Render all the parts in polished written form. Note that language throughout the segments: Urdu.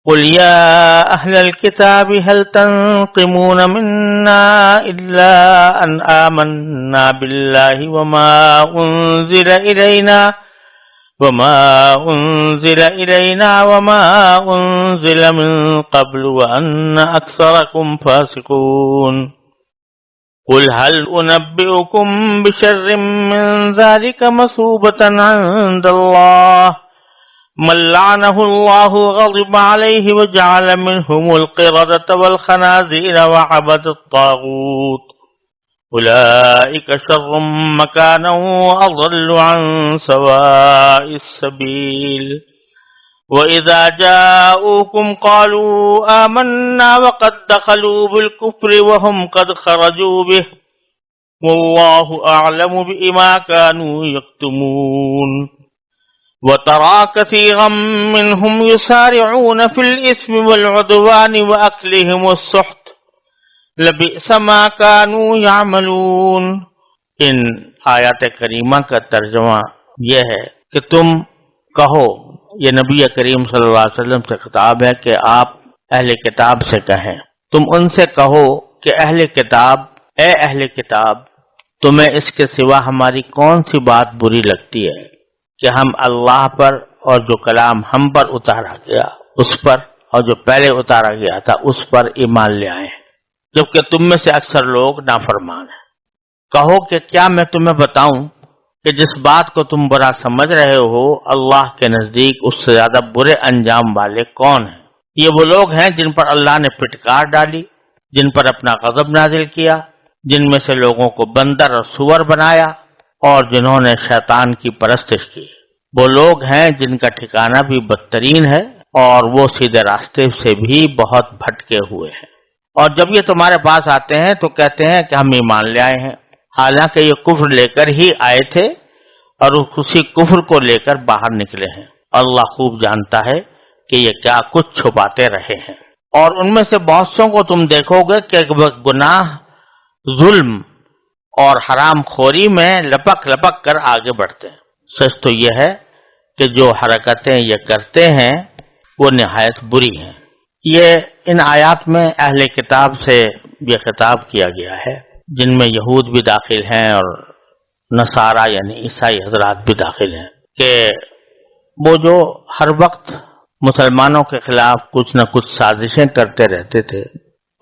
قل يا أهل الكتاب هل تنقمون منا إلا أن آمنا بالله أنزل إلينا وما أنزل من قبل وأن أكثركم فاسقون قل هل أنبئكم بشر من ذلك مثوبة عند الله من لعنه الله وغضب عليه وجعل منهم القردة والخنازير وعبد الطاغوت أولئك شر مكانا وأضل عن سواء السبيل وإذا جاءوكم قالوا آمنا وقد دخلوا بالكفر وهم قد خرجوا به والله أعلم بما كانوا يكتمون وترى كثيرا منهم يسارعون في الإثم والعدوان وأكلهم السحت لبئس ما كانوا يعملون۔ ان آیات کریمہ کا ترجمہ یہ ہے کہ تم کہو، یہ نبی کریم صلی اللہ علیہ وسلم سے خطاب ہے کہ آپ اہل کتاب سے کہیں، تم ان سے کہو کہ اہل کتاب، اے اہل کتاب، تمہیں اس کے سوا ہماری کون سی بات بری لگتی ہے کہ ہم اللہ پر اور جو کلام ہم پر اتارا گیا اس پر اور جو پہلے اتارا گیا تھا اس پر ایمان لے آئے ہیں، جبکہ تم میں سے اکثر لوگ نافرمان ہیں۔ کہو کہ کیا میں تمہیں بتاؤں کہ جس بات کو تم برا سمجھ رہے ہو اللہ کے نزدیک اس سے زیادہ برے انجام والے کون ہیں؟ یہ وہ لوگ ہیں جن پر اللہ نے پھٹکار ڈالی، جن پر اپنا غضب نازل کیا، جن میں سے لوگوں کو بندر اور سور بنایا اور جنہوں نے شیطان کی پرستش کی۔ وہ لوگ ہیں جن کا ٹھکانہ بھی بدترین ہے اور وہ سیدھے راستے سے بھی بہت بھٹکے ہوئے ہیں۔ اور جب یہ تمہارے پاس آتے ہیں تو کہتے ہیں کہ ہم ایمان لے آئے ہیں، حالانکہ یہ کفر لے کر ہی آئے تھے اور اسی کفر کو لے کر باہر نکلے ہیں۔ اللہ خوب جانتا ہے کہ یہ کیا کچھ چھپاتے رہے ہیں۔ اور ان میں سے بہت سوں کو تم دیکھو گے کہ گناہ، ظلم اور حرام خوری میں لپک لپک کر آگے بڑھتے ہیں۔ سچ تو یہ ہے کہ جو حرکتیں یہ کرتے ہیں وہ نہایت بری ہیں۔ یہ ان آیات میں اہل کتاب سے یہ خطاب کیا گیا ہے جن میں یہود بھی داخل ہیں اور نصارہ یعنی عیسائی حضرات بھی داخل ہیں، کہ وہ جو ہر وقت مسلمانوں کے خلاف کچھ نہ کچھ سازشیں کرتے رہتے تھے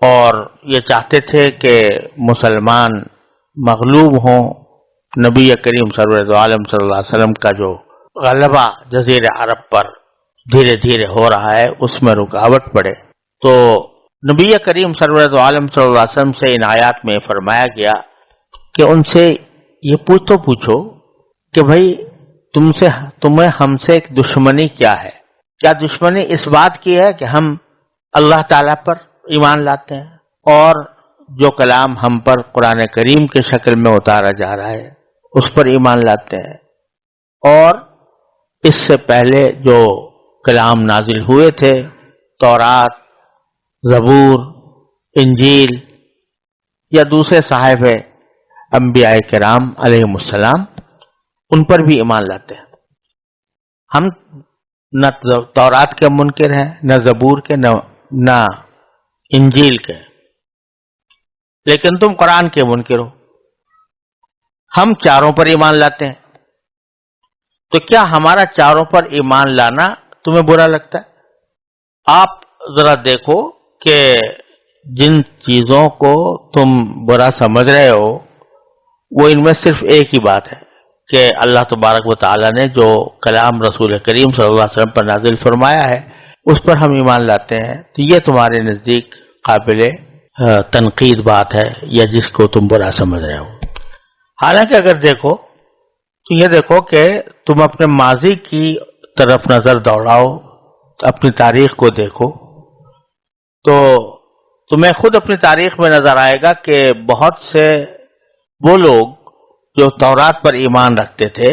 اور یہ چاہتے تھے کہ مسلمان مغلوب ہوں، نبی کریم سرور عالم صلی اللہ علیہ وسلم کا جو غلبہ جزیرہ عرب پر دھیرے دھیرے ہو رہا ہے اس میں رکاوٹ پڑے، تو نبی کریم سرور عالم صلی اللہ علیہ وسلم سے ان آیات میں فرمایا گیا کہ ان سے یہ پوچھو کہ بھائی تمہیں ہم سے ایک دشمنی کیا ہے؟ کیا دشمنی اس بات کی ہے کہ ہم اللہ تعالیٰ پر ایمان لاتے ہیں اور جو کلام ہم پر قرآن کریم کے شکل میں اتارا جا رہا ہے اس پر ایمان لاتے ہیں، اور اس سے پہلے جو کلام نازل ہوئے تھے، تورات، زبور، انجیل یا دوسرے صحائف انبیاء کرام علیہم السلام، ان پر بھی ایمان لاتے ہیں۔ ہم نہ تورات کے منکر ہیں، نہ زبور کے، نہ انجیل کے، لیکن تم قرآن کے منکر ہو۔ ہم چاروں پر ایمان لاتے ہیں، تو کیا ہمارا چاروں پر ایمان لانا تمہیں برا لگتا ہے؟ آپ ذرا دیکھو کہ جن چیزوں کو تم برا سمجھ رہے ہو وہ ان میں صرف ایک ہی بات ہے کہ اللہ تبارک و تعالیٰ نے جو کلام رسول کریم صلی اللہ علیہ وسلم پر نازل فرمایا ہے اس پر ہم ایمان لاتے ہیں، تو یہ تمہارے نزدیک قابل تنقید بات ہے یا جس کو تم برا سمجھ رہے ہو۔ حالانکہ اگر دیکھو تو یہ دیکھو کہ تم اپنے ماضی کی طرف نظر دوڑاؤ، اپنی تاریخ کو دیکھو تو تمہیں خود اپنی تاریخ میں نظر آئے گا کہ بہت سے وہ لوگ جو تورات پر ایمان رکھتے تھے،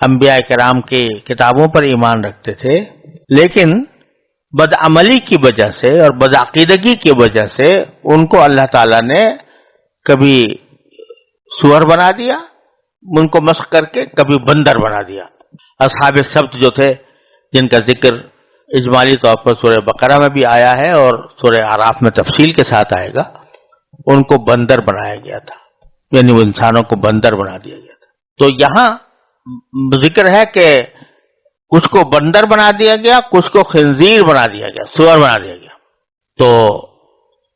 انبیاء کرام کی کتابوں پر ایمان رکھتے تھے، لیکن بدعملی کی وجہ سے اور بدعقیدگی کی وجہ سے ان کو اللہ تعالیٰ نے کبھی سور بنا دیا ان کو مسخ کر کے، کبھی بندر بنا دیا۔ اصحاب السبت جو تھے جن کا ذکر اجمالی طور پر سورہ بقرہ میں بھی آیا ہے اور سورہ اعراف میں تفصیل کے ساتھ آئے گا، ان کو بندر بنایا گیا تھا، یعنی وہ انسانوں کو بندر بنا دیا گیا تھا۔ تو یہاں ذکر ہے کہ کچھ کو بندر بنا دیا گیا، کچھ کو خنزیر بنا دیا گیا، سور بنا دیا گیا۔ تو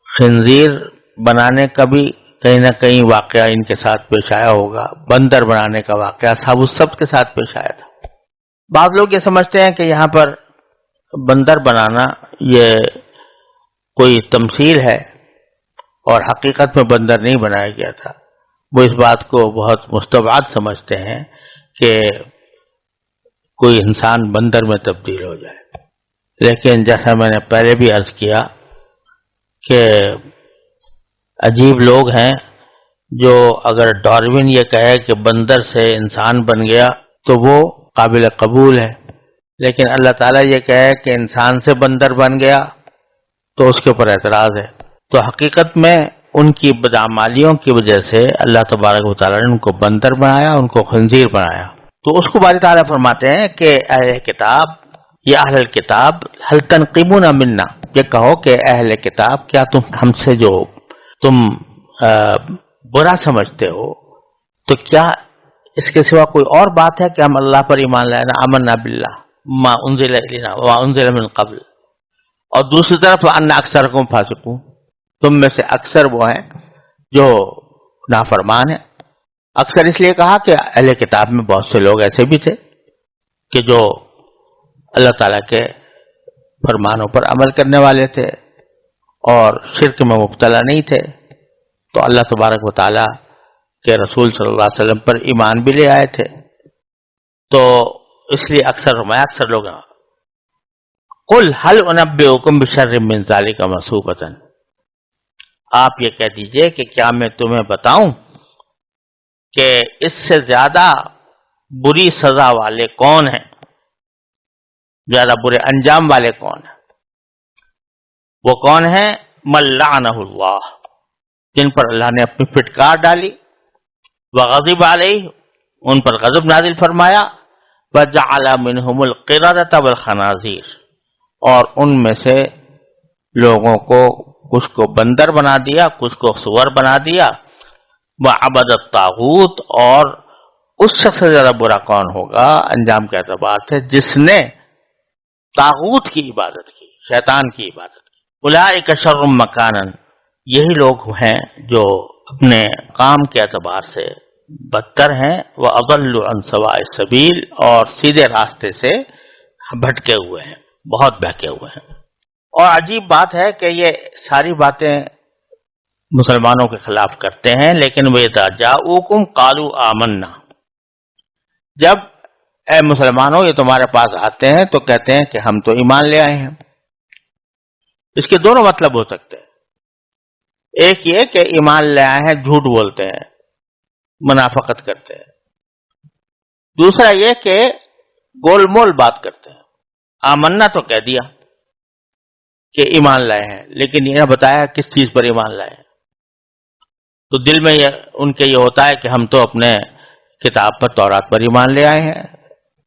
خنزیر بنانے کا بھی کہیں نہ کہیں واقعہ ان کے ساتھ پیش آیا ہوگا، بندر بنانے کا واقعہ اصحاب السبت کے ساتھ پیش آیا تھا۔ بعض لوگ یہ سمجھتے ہیں کہ یہاں پر بندر بنانا یہ کوئی تمثیل ہے اور حقیقت میں بندر نہیں بنایا گیا تھا، وہ اس بات کو بہت مستبعد سمجھتے ہیں کہ کوئی انسان بندر میں تبدیل ہو جائے۔ لیکن جیسا میں نے پہلے بھی عرض کیا کہ عجیب لوگ ہیں جو اگر ڈاروین یہ کہے کہ بندر سے انسان بن گیا تو وہ قابل قبول ہے، لیکن اللہ تعالیٰ یہ کہے کہ انسان سے بندر بن گیا تو اس کے اوپر اعتراض ہے۔ تو حقیقت میں ان کی بدعمالیوں کی وجہ سے اللہ تبارک و تعالیٰ نے ان کو بندر بنایا، ان کو خنزیر بنایا۔ تو اس کو باری تعالیٰ فرماتے ہیں کہ اہل کتاب یا اہل الکتاب هل تنقمون منا، یہ کہو کہ اہل کتاب کیا تم ہم سے جو تم برا سمجھتے ہو، تو کیا اس کے سوا کوئی اور بات ہے کہ ہم اللہ پر ایمان لائے نا، آمنا باللہ ما انزل الینا وما انزل من قبل، اور دوسری طرف ان اکثرکم فاسقون، تم میں سے اکثر وہ ہیں جو نافرمان ہیں۔ اکثر اس لیے کہا کہ اہل کتاب میں بہت سے لوگ ایسے بھی تھے کہ جو اللہ تعالیٰ کے فرمانوں پر عمل کرنے والے تھے اور شرک میں مبتلا نہیں تھے، تو اللہ تبارک و تعالیٰ کے رسول صلی اللہ علیہ وسلم پر ایمان بھی لے آئے تھے۔ تو اس لیے اکثر لوگ قل هل انبئکم بشر من ذلک مثوبۃ، آپ یہ کہہ دیجئے کہ کیا میں تمہیں بتاؤں کہ اس سے زیادہ بری سزا والے کون ہیں، زیادہ برے انجام والے کون ہیں؟ وہ کون ہیں؟ من لعنہ اللہ، جن پر اللہ نے اپنی پھٹکار ڈالی، وغضب علیہ، ان پر غضب نازل فرمایا، وجعل منہم القردۃ والخنازیر، اور ان میں سے لوگوں کو کچھ کو بندر بنا دیا، کچھ کو سور بنا دیا، وعبد الطاغوت، اور اس شخص سے زیادہ برا کون ہوگا انجام کے اعتبار سے جس نے طاغوت کی عبادت کی، شیطان کی عبادت کی۔ اولئک شر مکانا، یہی لوگ ہیں جو اپنے کام کے اعتبار سے بدتر ہیں، وَأَضَلُّ عَنْ سَوَاءِ السَّبِيلِ، اور سیدھے راستے سے بھٹکے ہوئے ہیں، بہت بہکے ہوئے ہیں۔ اور عجیب بات ہے کہ یہ ساری باتیں مسلمانوں کے خلاف کرتے ہیں، لیکن وَإِذَا جَاءُوكُمْ قَالُوا آمَنَّا، جب اے مسلمانوں یہ تمہارے پاس آتے ہیں تو کہتے ہیں کہ ہم تو ایمان لے آئے ہیں۔ اس کے دونوں مطلب ہو سکتے ہیں، ایک یہ کہ ایمان لے آئے ہیں جھوٹ بولتے ہیں، منافقت کرتے ہیں، دوسرا یہ کہ گول مول بات کرتے ہیں۔ آمنا تو کہہ دیا کہ ایمان لائے ہیں، لیکن یہ نہ بتایا کس چیز پر ایمان لائے ہیں۔ تو دل میں ان کے یہ ہوتا ہے کہ ہم تو اپنے کتاب پر، تورات پر ایمان لے آئے ہیں،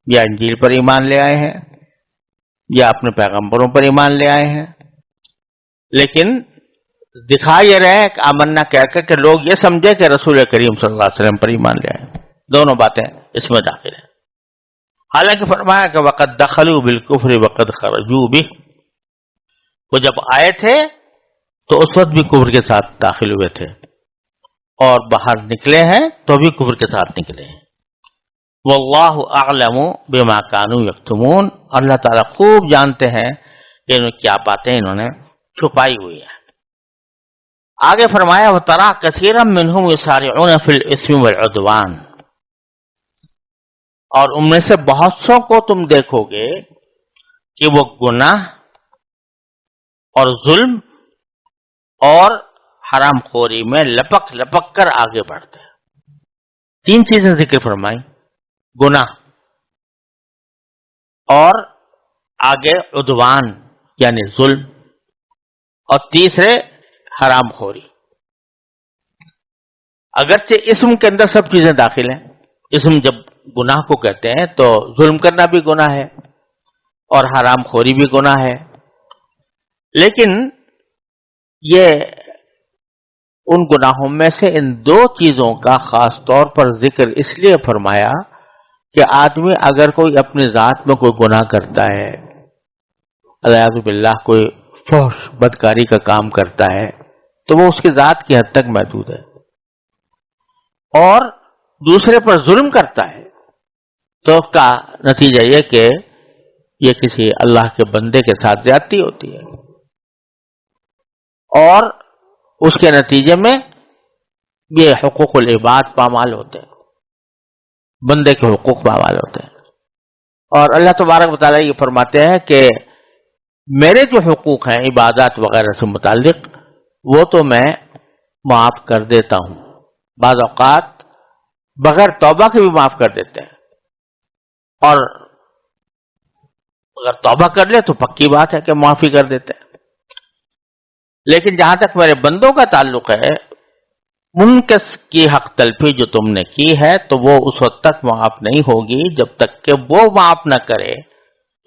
یا انجیل پر ایمان لے آئے ہیں، یا اپنے پیغمبروں پر ایمان لے آئے ہیں، لیکن دکھا یہ رہے ہیں کہ آمنا کہہ کر کہ لوگ یہ سمجھے کہ رسول کریم صلی اللہ علیہ وسلم پر ایمان لے آئے۔ دونوں باتیں اس میں داخل ہیں۔ حالانکہ فرمایا کہ وقد دخلوا بالکفر وقد خرجوا به، وہ جب آئے تھے تو اس وقت بھی کفر کے ساتھ داخل ہوئے تھے، اور باہر نکلے ہیں تو بھی کفر کے ساتھ نکلے ہیں۔ واللہ اعلم بما كانوا یکتمون، اللہ تعالیٰ خوب جانتے ہیں کہ کیا باتیں انہوں نے چھپائی ہوئی ہیں۔ آگے فرمایا وَتَرَى كَثِيرًا مِّنْهُمْ يُسَارِعُونَ فِي الْإِثْمِ وَالْعُدْوَانِ، اور ان میں سے بہت سو کو تم دیکھو گے کہ وہ گناہ اور ظلم اور حرام خوری میں لپک لپک کر آگے بڑھتے ہیں۔ تین چیزیں ذکر فرمائی، گناہ اور آگے عدوان یعنی ظلم، اور تیسرے حرام خوری۔ اگرچہ اسم کے اندر سب چیزیں داخل ہیں، اسم جب گناہ کو کہتے ہیں تو ظلم کرنا بھی گناہ ہے، اور حرام خوری بھی گناہ ہے، لیکن یہ ان گناہوں میں سے ان دو چیزوں کا خاص طور پر ذکر اس لیے فرمایا کہ آدمی اگر کوئی اپنی ذات میں کوئی گناہ کرتا ہے، الیاذ باللہ کوئی فحش بدکاری کا کام کرتا ہے، تو وہ اس کی ذات کی حد تک محدود ہے، اور دوسرے پر ظلم کرتا ہے تو اس کا نتیجہ یہ کہ یہ کسی اللہ کے بندے کے ساتھ زیادتی ہوتی ہے، اور اس کے نتیجے میں یہ حقوق العباد پامال ہوتے ہیں، بندے کے حقوق پامال ہوتے ہیں۔ اور اللہ تبارک و تعالیٰ یہ فرماتے ہیں کہ میرے جو حقوق ہیں عبادات وغیرہ سے متعلق وہ تو میں معاف کر دیتا ہوں، بعض اوقات بغیر توبہ کے بھی معاف کر دیتے ہیں، اور اگر توبہ کر لے تو پکی بات ہے کہ معافی کر دیتے ہیں، لیکن جہاں تک میرے بندوں کا تعلق ہے، منکس کی حق تلفی جو تم نے کی ہے تو وہ اس وقت تک معاف نہیں ہوگی جب تک کہ وہ معاف نہ کرے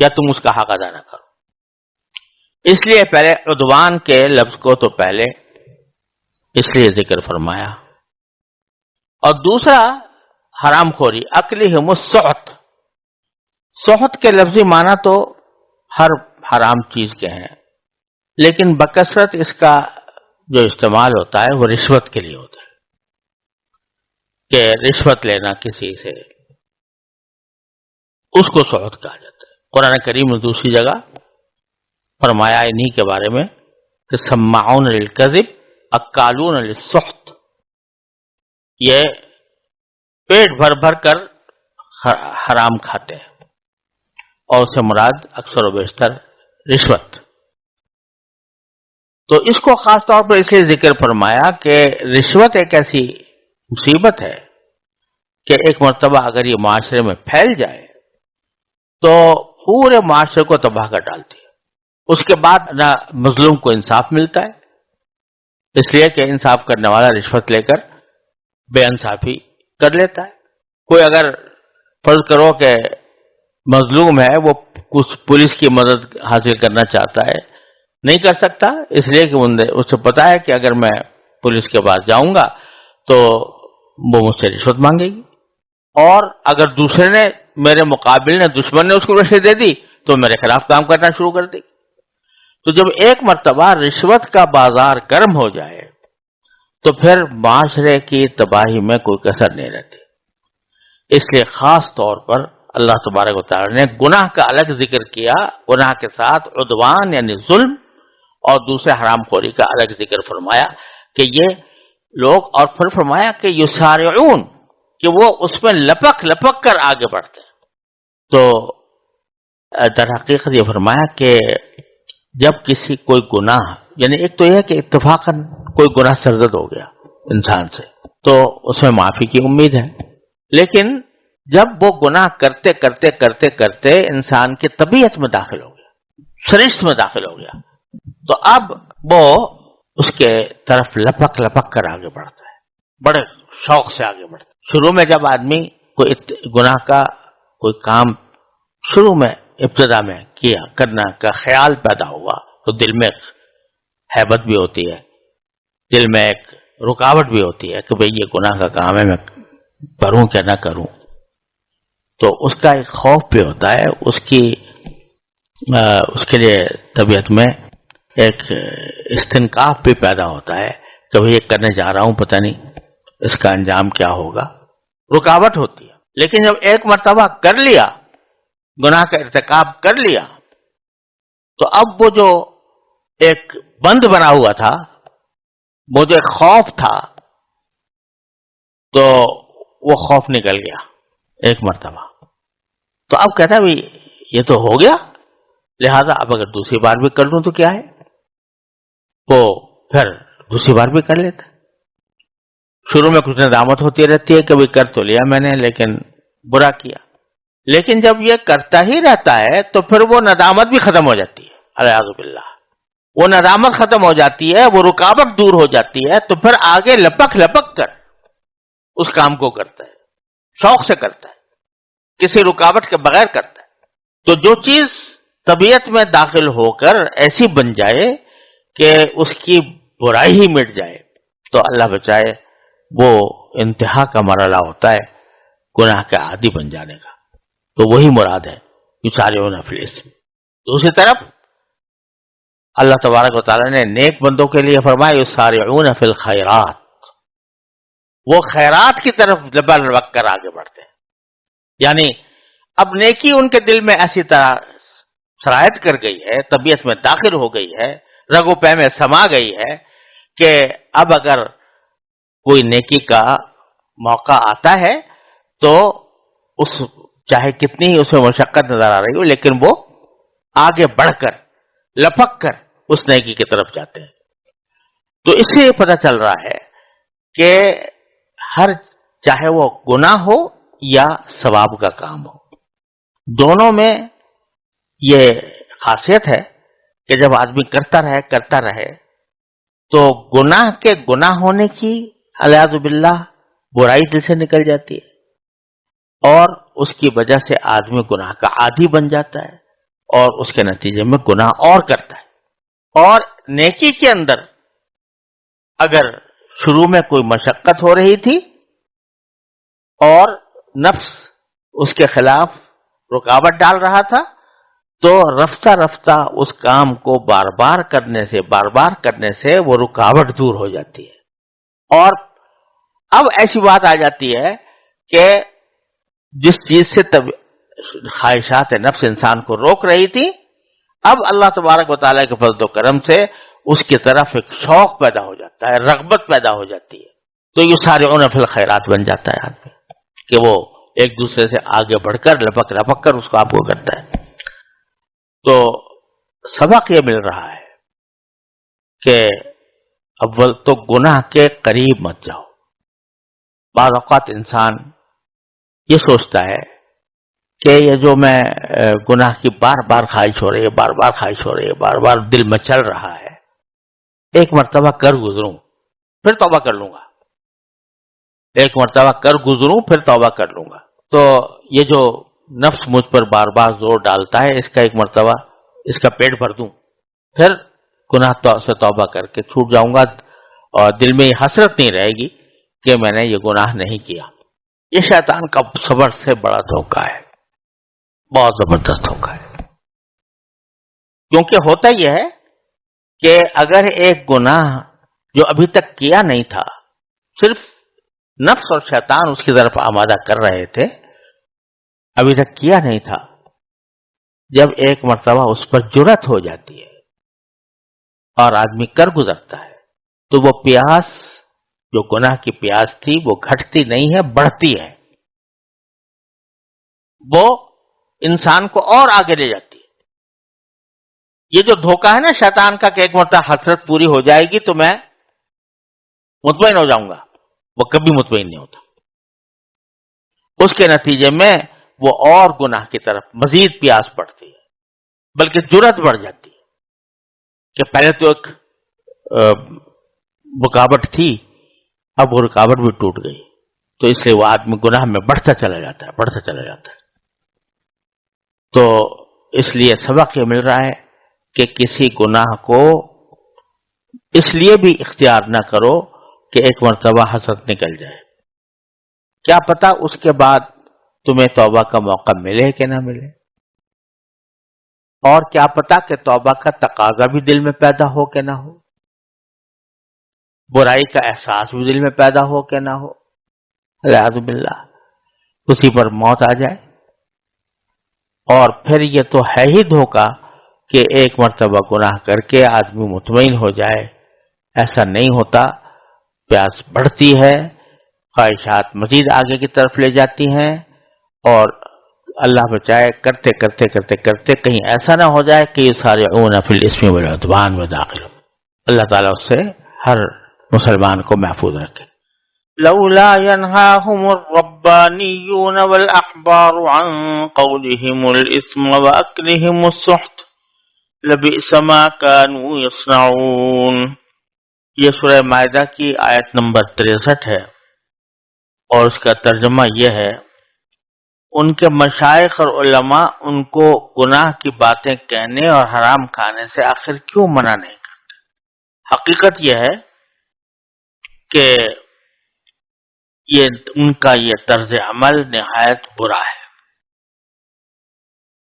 یا تم اس کا حق ادا نہ کرو۔ اس لیے پہلے عدوان کے لفظ کو تو پہلے اس لیے ذکر فرمایا، اور دوسرا حرام خوری اکلہم السحت۔ سحت کے لفظی معنی تو ہر حرام چیز کے ہیں، لیکن بکثرت اس کا جو استعمال ہوتا ہے وہ رشوت کے لیے ہوتا ہے، کہ رشوت لینا کسی سے، اس کو سحت کہا جاتا ہے۔ قرآن کریم نے دوسری جگہ فرمایا انہی کے بارے میں کہ سماعون للکذب اکالون للسحت، یہ پیٹ بھر بھر کر حرام کھاتے ہیں، اور اس سے مراد اکثر و بیشتر رشوت۔ تو اس کو خاص طور پر اس لیے ذکر فرمایا کہ رشوت ایک ایسی مصیبت ہے کہ ایک مرتبہ اگر یہ معاشرے میں پھیل جائے تو پورے معاشرے کو تباہ کر ڈالتی ہے۔ اس کے بعد نہ مظلوم کو انصاف ملتا ہے، اس لیے کہ انصاف کرنے والا رشوت لے کر بے انصافی کر لیتا ہے۔ کوئی اگر فرض کرو کہ مظلوم ہے، وہ کچھ پولیس کی مدد حاصل کرنا چاہتا ہے، نہیں کر سکتا، اس لیے کہ اسے پتا ہے کہ اگر میں پولیس کے پاس جاؤں گا تو وہ مجھ سے رشوت مانگے گی، اور اگر دوسرے نے میرے مقابل نے دشمن نے اس کو رشوت دے دی تو میرے خلاف کام کرنا شروع کر دے گی۔ تو جب ایک مرتبہ رشوت کا بازار گرم ہو جائے تو پھر معاشرے کی تباہی میں کوئی کسر نہیں رہتی۔ اس لیے خاص طور پر اللہ تبارک و تعالی نے گناہ کا الگ ذکر کیا، گناہ کے ساتھ عدوان یعنی ظلم اور دوسرے حرام خوری کا الگ ذکر فرمایا کہ یہ لوگ، اور پھر فرمایا کہ یسارعون، کہ وہ اس میں لپک لپک کر آگے بڑھتے ہیں۔ تو در حقیقت یہ فرمایا کہ جب کسی کوئی گناہ، یعنی ایک تو یہ ہے کہ اتفاقاً کوئی گناہ سرزد ہو گیا انسان سے تو اس میں معافی کی امید ہے، لیکن جب وہ گناہ کرتے کرتے کرتے کرتے انسان کی طبیعت میں داخل ہو گیا، سرشت میں داخل ہو گیا، تو اب وہ اس کے طرف لپک لپک کر آگے بڑھتا ہے، بڑے شوق سے آگے بڑھتا ہے۔ شروع میں جب آدمی کوئی گناہ کا کوئی کام شروع میں ابتدا میں کیا کرنا کا خیال پیدا ہوا تو دل میں ہیبت بھی ہوتی ہے، دل میں ایک رکاوٹ بھی ہوتی ہے کہ بھئی یہ گناہ کا کام ہے، میں کروں کیا نہ کروں، تو اس کا ایک خوف بھی ہوتا ہے، اس کے لیے طبیعت میں ایک استنکاف بھی پیدا ہوتا ہے کہ بھئی یہ کرنے جا رہا ہوں، پتہ نہیں اس کا انجام کیا ہوگا، رکاوٹ ہوتی ہے۔ لیکن جب ایک مرتبہ کر لیا، گناہ کا ارتکاب کر لیا، تو اب وہ جو ایک بند بنا ہوا تھا، وہ جو ایک خوف تھا، تو وہ خوف نکل گیا ایک مرتبہ۔ تو اب کہتا ہے بھئی یہ تو ہو گیا، لہذا اب اگر دوسری بار بھی کر لوں تو کیا ہے، تو پھر دوسری بار بھی کر لیتا۔ شروع میں کچھ ندامت ہوتی رہتی ہے کہ بھئی کر تو لیا میں نے لیکن برا کیا، لیکن جب یہ کرتا ہی رہتا ہے تو پھر وہ ندامت بھی ختم ہو جاتی ہے، الیاذ باللہ، وہ ندامت ختم ہو جاتی ہے، وہ رکاوٹ دور ہو جاتی ہے، تو پھر آگے لپک لپک کر اس کام کو کرتا ہے، شوق سے کرتا ہے، کسی رکاوٹ کے بغیر کرتا ہے۔ تو جو چیز طبیعت میں داخل ہو کر ایسی بن جائے کہ اس کی برائی ہی مٹ جائے، تو اللہ بچائے وہ انتہا کا مرحلہ ہوتا ہے گناہ کے عادی بن جانے کا، تو وہی مراد ہے یسارعون فی الاسم۔ دوسری طرف اللہ تبارک و تعالیٰ نے نیک بندوں کے لیے فرمایا یسارعون فی الخیرات، وہ خیرات کی طرف لبک کر آگے بڑھتے ہیں، یعنی اب نیکی ان کے دل میں ایسی طرح سرایت کر گئی ہے، طبیعت میں داخل ہو گئی ہے، رگ و پے میں سما گئی ہے کہ اب اگر کوئی نیکی کا موقع آتا ہے تو اس چاہے کتنی ہی اس میں مشقت نظر آ رہی ہو، لیکن وہ آگے بڑھ کر لپک کر اس نیکی کی طرف جاتے ہیں۔ تو اس سے یہ پتہ چل رہا ہے کہ ہر چاہے وہ گناہ ہو یا ثواب کا کام ہو، دونوں میں یہ خاصیت ہے کہ جب آدمی کرتا رہے تو گناہ کے گناہ ہونے کی الیاذ باللہ برائی دل سے نکل جاتی ہے، اور اس کی وجہ سے آدمی گناہ کا عادی بن جاتا ہے اور اس کے نتیجے میں گناہ اور کرتا ہے۔ اور نیکی کے اندر اگر شروع میں کوئی مشقت ہو رہی تھی اور نفس اس کے خلاف رکاوٹ ڈال رہا تھا، تو رفتہ رفتہ اس کام کو بار بار کرنے سے وہ رکاوٹ دور ہو جاتی ہے، اور اب ایسی بات آ جاتی ہے کہ جس چیز سے خواہشات نفس انسان کو روک رہی تھی، اب اللہ تبارک و تعالیٰ کے فضل و کرم سے اس کی طرف ایک شوق پیدا ہو جاتا ہے، رغبت پیدا ہو جاتی ہے، تو یہ سارعون فی الخیرات بن جاتا ہے آدمی کہ وہ ایک دوسرے سے آگے بڑھ کر لپک کر اس کو آپ کو کرتا ہے۔ تو سبق یہ مل رہا ہے کہ اول تو گناہ کے قریب مت جاؤ۔ بعض اوقات انسان یہ سوچتا ہے کہ یہ جو میں گناہ کی بار بار خواہش ہو رہی ہے، بار بار دل میں چل رہا ہے، ایک مرتبہ کر گزروں پھر توبہ کر لوں گا، ایک مرتبہ کر گزروں پھر توبہ کر لوں گا۔ تو یہ جو نفس مجھ پر بار بار زور ڈالتا ہے، اس کا ایک مرتبہ اس کا پیٹ بھر دوں، پھر گناہ سے توبہ کر کے چھوٹ جاؤں گا، اور دل میں یہ حسرت نہیں رہے گی کہ میں نے یہ گناہ نہیں کیا۔ یہ شیطان کا صبر سے بڑا دھوکہ ہے، بہت زبردست دھوکہ ہے، کیونکہ ہوتا یہ ہے کہ اگر ایک گناہ جو ابھی تک کیا نہیں تھا، صرف نفس اور شیطان اس کی طرف آمادہ کر رہے تھے، ابھی تک کیا نہیں تھا، جب ایک مرتبہ اس پر جرأت ہو جاتی ہے اور آدمی کر گزرتا ہے، تو وہ پیاس جو گناہ کی پیاس تھی وہ گھٹتی نہیں ہے، بڑھتی ہے، وہ انسان کو اور آگے لے جاتی ہے۔ یہ جو دھوکہ ہے نا شیطان کا کہ ایک مرتبہ حسرت پوری ہو جائے گی تو میں مطمئن ہو جاؤں گا، وہ کبھی مطمئن نہیں ہوتا، اس کے نتیجے میں وہ اور گناہ کی طرف مزید پیاس بڑھتی ہے، بلکہ جرأت بڑھ جاتی ہے کہ پہلے تو ایک رکاوٹ تھی، اب وہ رکاوٹ بھی ٹوٹ گئی، تو اس لیے وہ آدمی گناہ میں بڑھتا چلا جاتا ہے۔ تو اس لیے سبق یہ مل رہا ہے کہ کسی گناہ کو اس لیے بھی اختیار نہ کرو کہ ایک مرتبہ حسرت نکل جائے، کیا پتا اس کے بعد تمہیں توبہ کا موقع ملے کہ نہ ملے، اور کیا پتا کہ توبہ کا تقاضا بھی دل میں پیدا ہو کہ نہ ہو، برائی کا احساس بھی دل میں پیدا ہو کہ نہ ہو، اعوذ باللہ کسی پر موت آ جائے، اور پھر یہ تو ہے ہی دھوکہ کہ ایک مرتبہ گناہ کر کے آدمی مطمئن ہو جائے، ایسا نہیں ہوتا، پیاس بڑھتی ہے، خواہشات مزید آگے کی طرف لے جاتی ہیں، اور اللہ بچائے کرتے کرتے کرتے کرتے کہیں ایسا نہ ہو جائے کہ یہ سارعون فی الاسم والعدوان میں داخل ہو۔ اللہ تعالیٰ اس سے ہر مسلمان کو محفوظ رکھے۔ لولا ينهاهم الربانيون والأحبار عن قولهم الإثم وأكلهم السحت لبئس ما كانوا يصنعون۔ یہ سورہ مائدہ کی آیت نمبر 63 ہے، اور اس کا ترجمہ یہ ہے ان کے مشائخ اور علماء ان کو گناہ کی باتیں کہنے اور حرام کھانے سے آخر کیوں منع نہیں کرتے؟ حقیقت یہ ہے کہ ان کا یہ طرز عمل نہایت برا ہے۔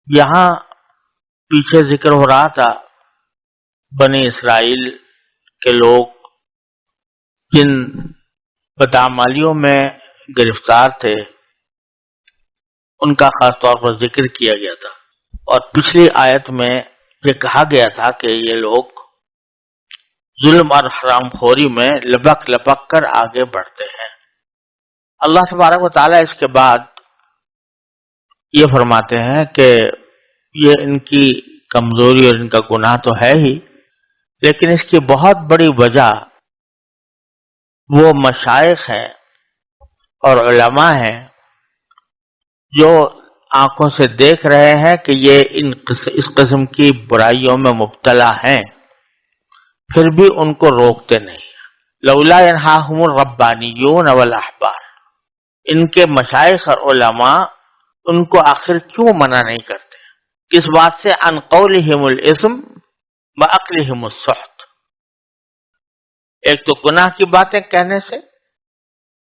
یہاں پیچھے ذکر ہو رہا تھا بنی اسرائیل کے لوگ جن بدعمالیوں میں گرفتار تھے ان کا خاص طور پر ذکر کیا گیا تھا، اور پچھلی آیت میں یہ کہا گیا تھا کہ یہ لوگ ظلم اور حرام خوری میں لپک لپک کر آگے بڑھتے ہیں۔ اللہ تبارک و تعالیٰ اس کے بعد یہ فرماتے ہیں کہ یہ ان کی کمزوری اور ان کا گناہ تو ہے ہی، لیکن اس کی بہت بڑی وجہ وہ مشائخ ہیں اور علماء ہیں جو آنکھوں سے دیکھ رہے ہیں کہ یہ اس قسم کی برائیوں میں مبتلا ہیں، پھر بھی ان کو روکتے نہیں۔ لولا ینہاہم الربانیون والاحبار، ان کے مشائخ اور علماء ان کو آخر کیوں منع نہیں کرتے؟ کس بات سے؟ عن قولہم الاسم واکلہم السحت، ایک تو گناہ کی باتیں کہنے سے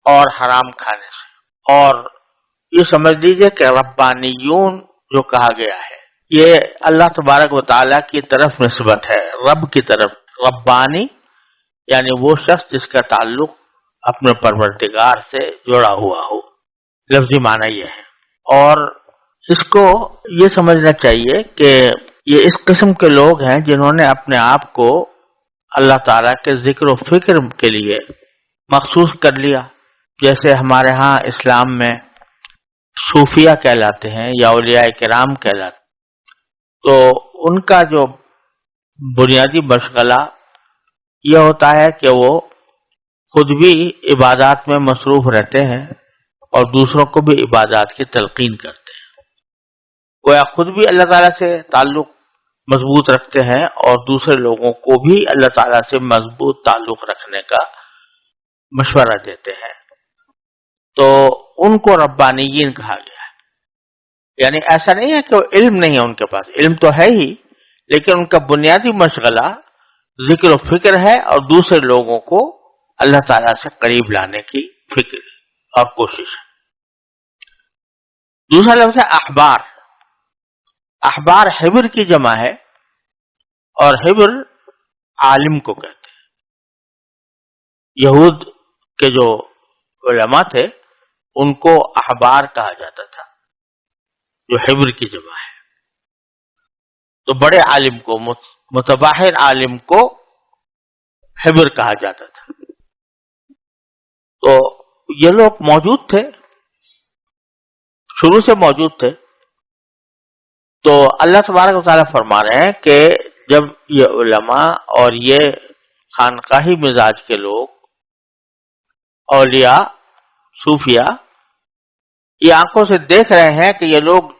اور حرام کھانے سے۔ اور یہ سمجھ لیجئے کہ ربانیون جو کہا گیا ہے یہ اللہ تبارک و تعالیٰ کی طرف نسبت ہے، رب کی طرف۔ ربانی یعنی وہ شخص جس کا تعلق اپنے پروردگار سے جڑا ہوا ہو، لفظی معنی یہ ہے۔ اور اس کو یہ سمجھنا چاہیے کہ یہ اس قسم کے لوگ ہیں جنہوں نے اپنے آپ کو اللہ تعالیٰ کے ذکر و فکر کے لیے مخصوص کر لیا، جیسے ہمارے ہاں اسلام میں صوفیہ کہلاتے ہیں یا اولیاء کرام کہلاتے ہیں۔ تو ان کا جو بنیادی مشغلہ یہ ہوتا ہے کہ وہ خود بھی عبادات میں مصروف رہتے ہیں اور دوسروں کو بھی عبادات کی تلقین کرتے ہیں، گویا خود بھی اللہ تعالیٰ سے تعلق مضبوط رکھتے ہیں اور دوسرے لوگوں کو بھی اللہ تعالیٰ سے مضبوط تعلق رکھنے کا مشورہ دیتے ہیں۔ تو ان کو ربانیین کہا گیا ہے، یعنی ایسا نہیں ہے کہ وہ علم نہیں ہے ان کے پاس، علم تو ہے ہی، لیکن ان کا بنیادی مشغلہ ذکر و فکر ہے اور دوسرے لوگوں کو اللہ تعالیٰ سے قریب لانے کی فکر اور کوشش ہے۔ دوسرا لفظ ہے احبار۔ احبار حبر کی جمع ہے، اور حبر عالم کو کہتے ہیں۔ یہود کے جو علماء تھے ان کو احبار کہا جاتا تھا، جو حبر کی جمع ہے۔ تو بڑے عالم کو، متباحر عالم کو حبر کہا جاتا تھا۔ تو یہ لوگ موجود تھے، شروع سے موجود تھے۔ تو اللہ تبارک و تعالیٰ فرما رہے ہیں کہ جب یہ علماء اور یہ خانقاہی مزاج کے لوگ، اولیاء، صوفیہ، یہ آنکھوں سے دیکھ رہے ہیں کہ یہ لوگ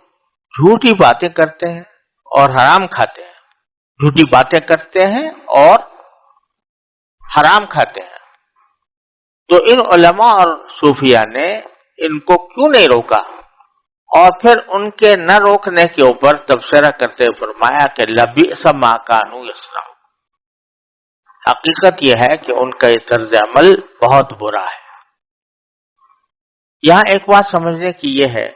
جھوٹی باتیں کرتے ہیں اور حرام کھاتے ہیں، جھوٹی باتیں کرتے ہیں اور حرام کھاتے ہیں، تو ان علماء اور صوفیہ نے ان کو کیوں نہیں روکا؟ اور پھر ان کے نہ روکنے کے اوپر تبصرہ کرتے فرمایا کہ لبئس ما کانوا یصنعون، حقیقت یہ ہے کہ ان کا یہ طرز عمل بہت برا ہے۔ یہاں ایک بات سمجھنے کی یہ ہے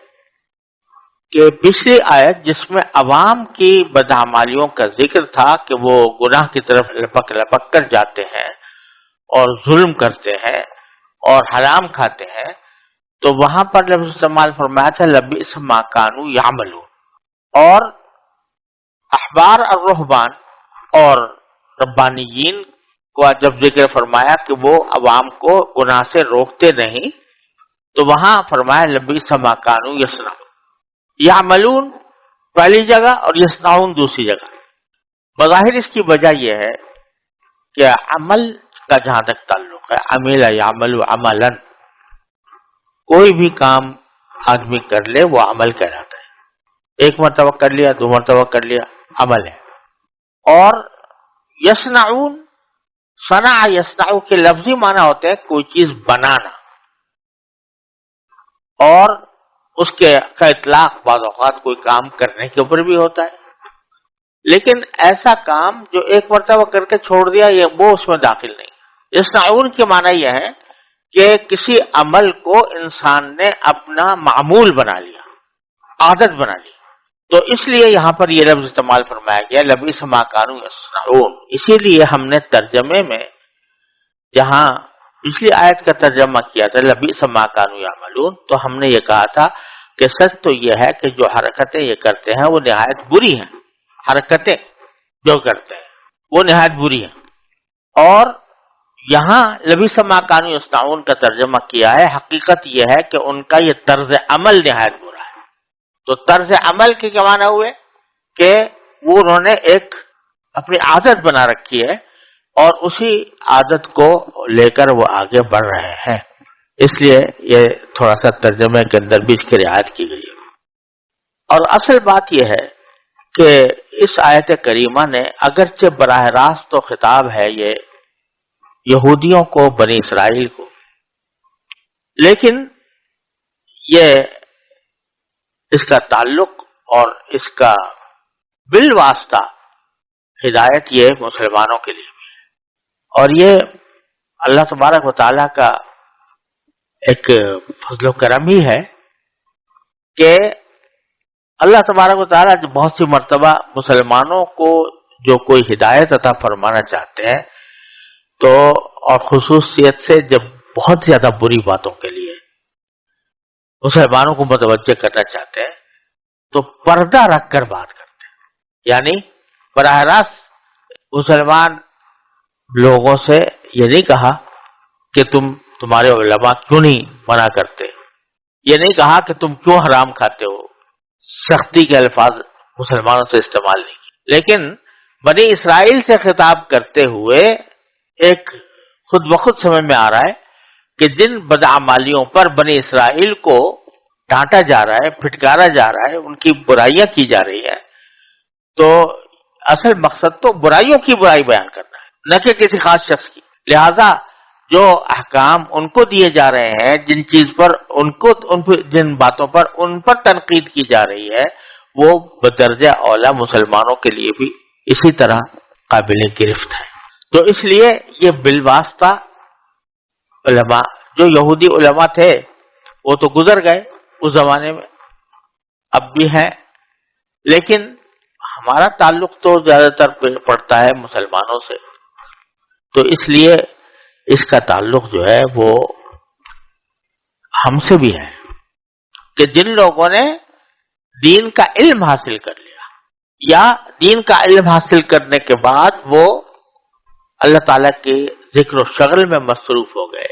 کہ پچھلی آیت جس میں عوام کی بدعمالیوں کا ذکر تھا کہ وہ گناہ کی طرف لپک لپک کر جاتے ہیں اور ظلم کرتے ہیں اور حرام کھاتے ہیں، تو وہاں پر لفظ استعمال فرمایا تھا لبئس ما کانوا یعملون، اور احبار اور رہبان اور ربانیین کو جب ذکر فرمایا کہ وہ عوام کو گناہ سے روکتے نہیں، تو وہاں فرمایا لبئس ما کانوا یصنعون۔ یعملون پہلی جگہ اور یصنعون دوسری جگہ۔ بظاہر اس کی وجہ یہ ہے کہ عمل کا جہاں تک تعلق ہے، عمل یعمل عملا، کوئی بھی کام آدمی کر لے وہ عمل کہلاتا ہے۔ ایک مرتبہ کر لیا، دو مرتبہ کر لیا، عمل ہے۔ اور یصنعون، صنع یصنع کے لفظی معنی ہوتے ہیں کوئی چیز بنانا، اور اس کا اطلاق بعض اوقات کوئی کام کرنے کے اوپر بھی ہوتا ہے، لیکن ایسا کام جو ایک مرتبہ کر کے چھوڑ دیا وہ اس میں داخل نہیں۔ یصنعون کے معنی یہ ہے کہ کسی عمل کو انسان نے اپنا معمول بنا لیا، عادت بنا لی، تو اس لیے یہاں پر یہ لفظ استعمال فرمایا گیا لبئس ما کانوا یصنعون۔ اسی لیے ہم نے ترجمے میں جہاں پچھلی آیت کا ترجمہ کیا تھا لبئس ما کانوا یعملون، تو ہم نے یہ کہا تھا کہ سچ تو یہ ہے کہ جو حرکتیں یہ کرتے ہیں وہ نہایت بری ہیں، حرکتیں جو کرتے ہیں وہ نہایت بری ہیں۔ اور یہاں لبئس ما کانوا یصنعون کا ترجمہ کیا ہے، حقیقت یہ ہے کہ ان کا یہ طرز عمل نہایت برا ہے۔ تو طرز عمل کے کیا معنی ہوئے کہ وہ انہوں نے ایک اپنی عادت بنا رکھی ہے اور اسی عادت کو لے کر وہ آگے بڑھ رہے ہیں، اس لیے یہ تھوڑا سا ترجمے کے اندر بھی اس کی رعایت کی گئی ہے۔ اور اصل بات یہ ہے کہ اس آیت کریمہ نے اگرچہ براہ راست تو خطاب ہے یہ یہودیوں کو، بنی اسرائیل کو، لیکن یہ اس کا تعلق اور اس کا بالواسطہ ہدایت یہ مسلمانوں کے لیے بھی ہے، اور یہ اللہ تبارک و تعالیٰ کا ایک فضل و کرم ہی ہے کہ اللہ تبارک و تعالیٰ بہت سی مرتبہ مسلمانوں کو جو کوئی ہدایت عطا فرمانا چاہتے ہیں تو اور خصوصیت سے جب بہت زیادہ بری باتوں کے لیے مسلمانوں کو متوجہ کرنا چاہتے ہیں تو پردہ رکھ کر بات کرتے ہیں، یعنی براہ راست مسلمان لوگوں سے یہ نہیں کہا کہ تمہارے علماء کیوں نہیں منع کرتے، یہ نہیں کہا کہ تم کیوں حرام کھاتے ہو، سختی کے الفاظ مسلمانوں سے استعمال نہیں کی، لیکن بنی اسرائیل سے خطاب کرتے ہوئے ایک خود بخود سمجھ میں آ رہا ہے کہ جن بدعمالیوں پر بنی اسرائیل کو ڈانٹا جا رہا ہے، پھٹکارا جا رہا ہے، ان کی برائیاں کی جا رہی ہیں، تو اصل مقصد تو برائیوں کی برائی بیان کرنا ہے، نہ کہ کسی خاص شخص کی۔ لہذا جو احکام ان کو دیے جا رہے ہیں، جن باتوں پر ان پر تنقید کی جا رہی ہے، وہ بدرجہ اولا مسلمانوں کے لیے بھی اسی طرح قابل گرفت ہے۔ تو اس لیے یہ بالواسطہ علماء، جو یہودی علماء تھے وہ تو گزر گئے اس زمانے میں، اب بھی ہیں، لیکن ہمارا تعلق تو زیادہ تر پڑتا ہے مسلمانوں سے، تو اس لیے اس کا تعلق جو ہے وہ ہم سے بھی ہے کہ جن لوگوں نے دین کا علم حاصل کر لیا یا دین کا علم حاصل کرنے کے بعد وہ اللہ تعالیٰ کے ذکر و شغل میں مصروف ہو گئے،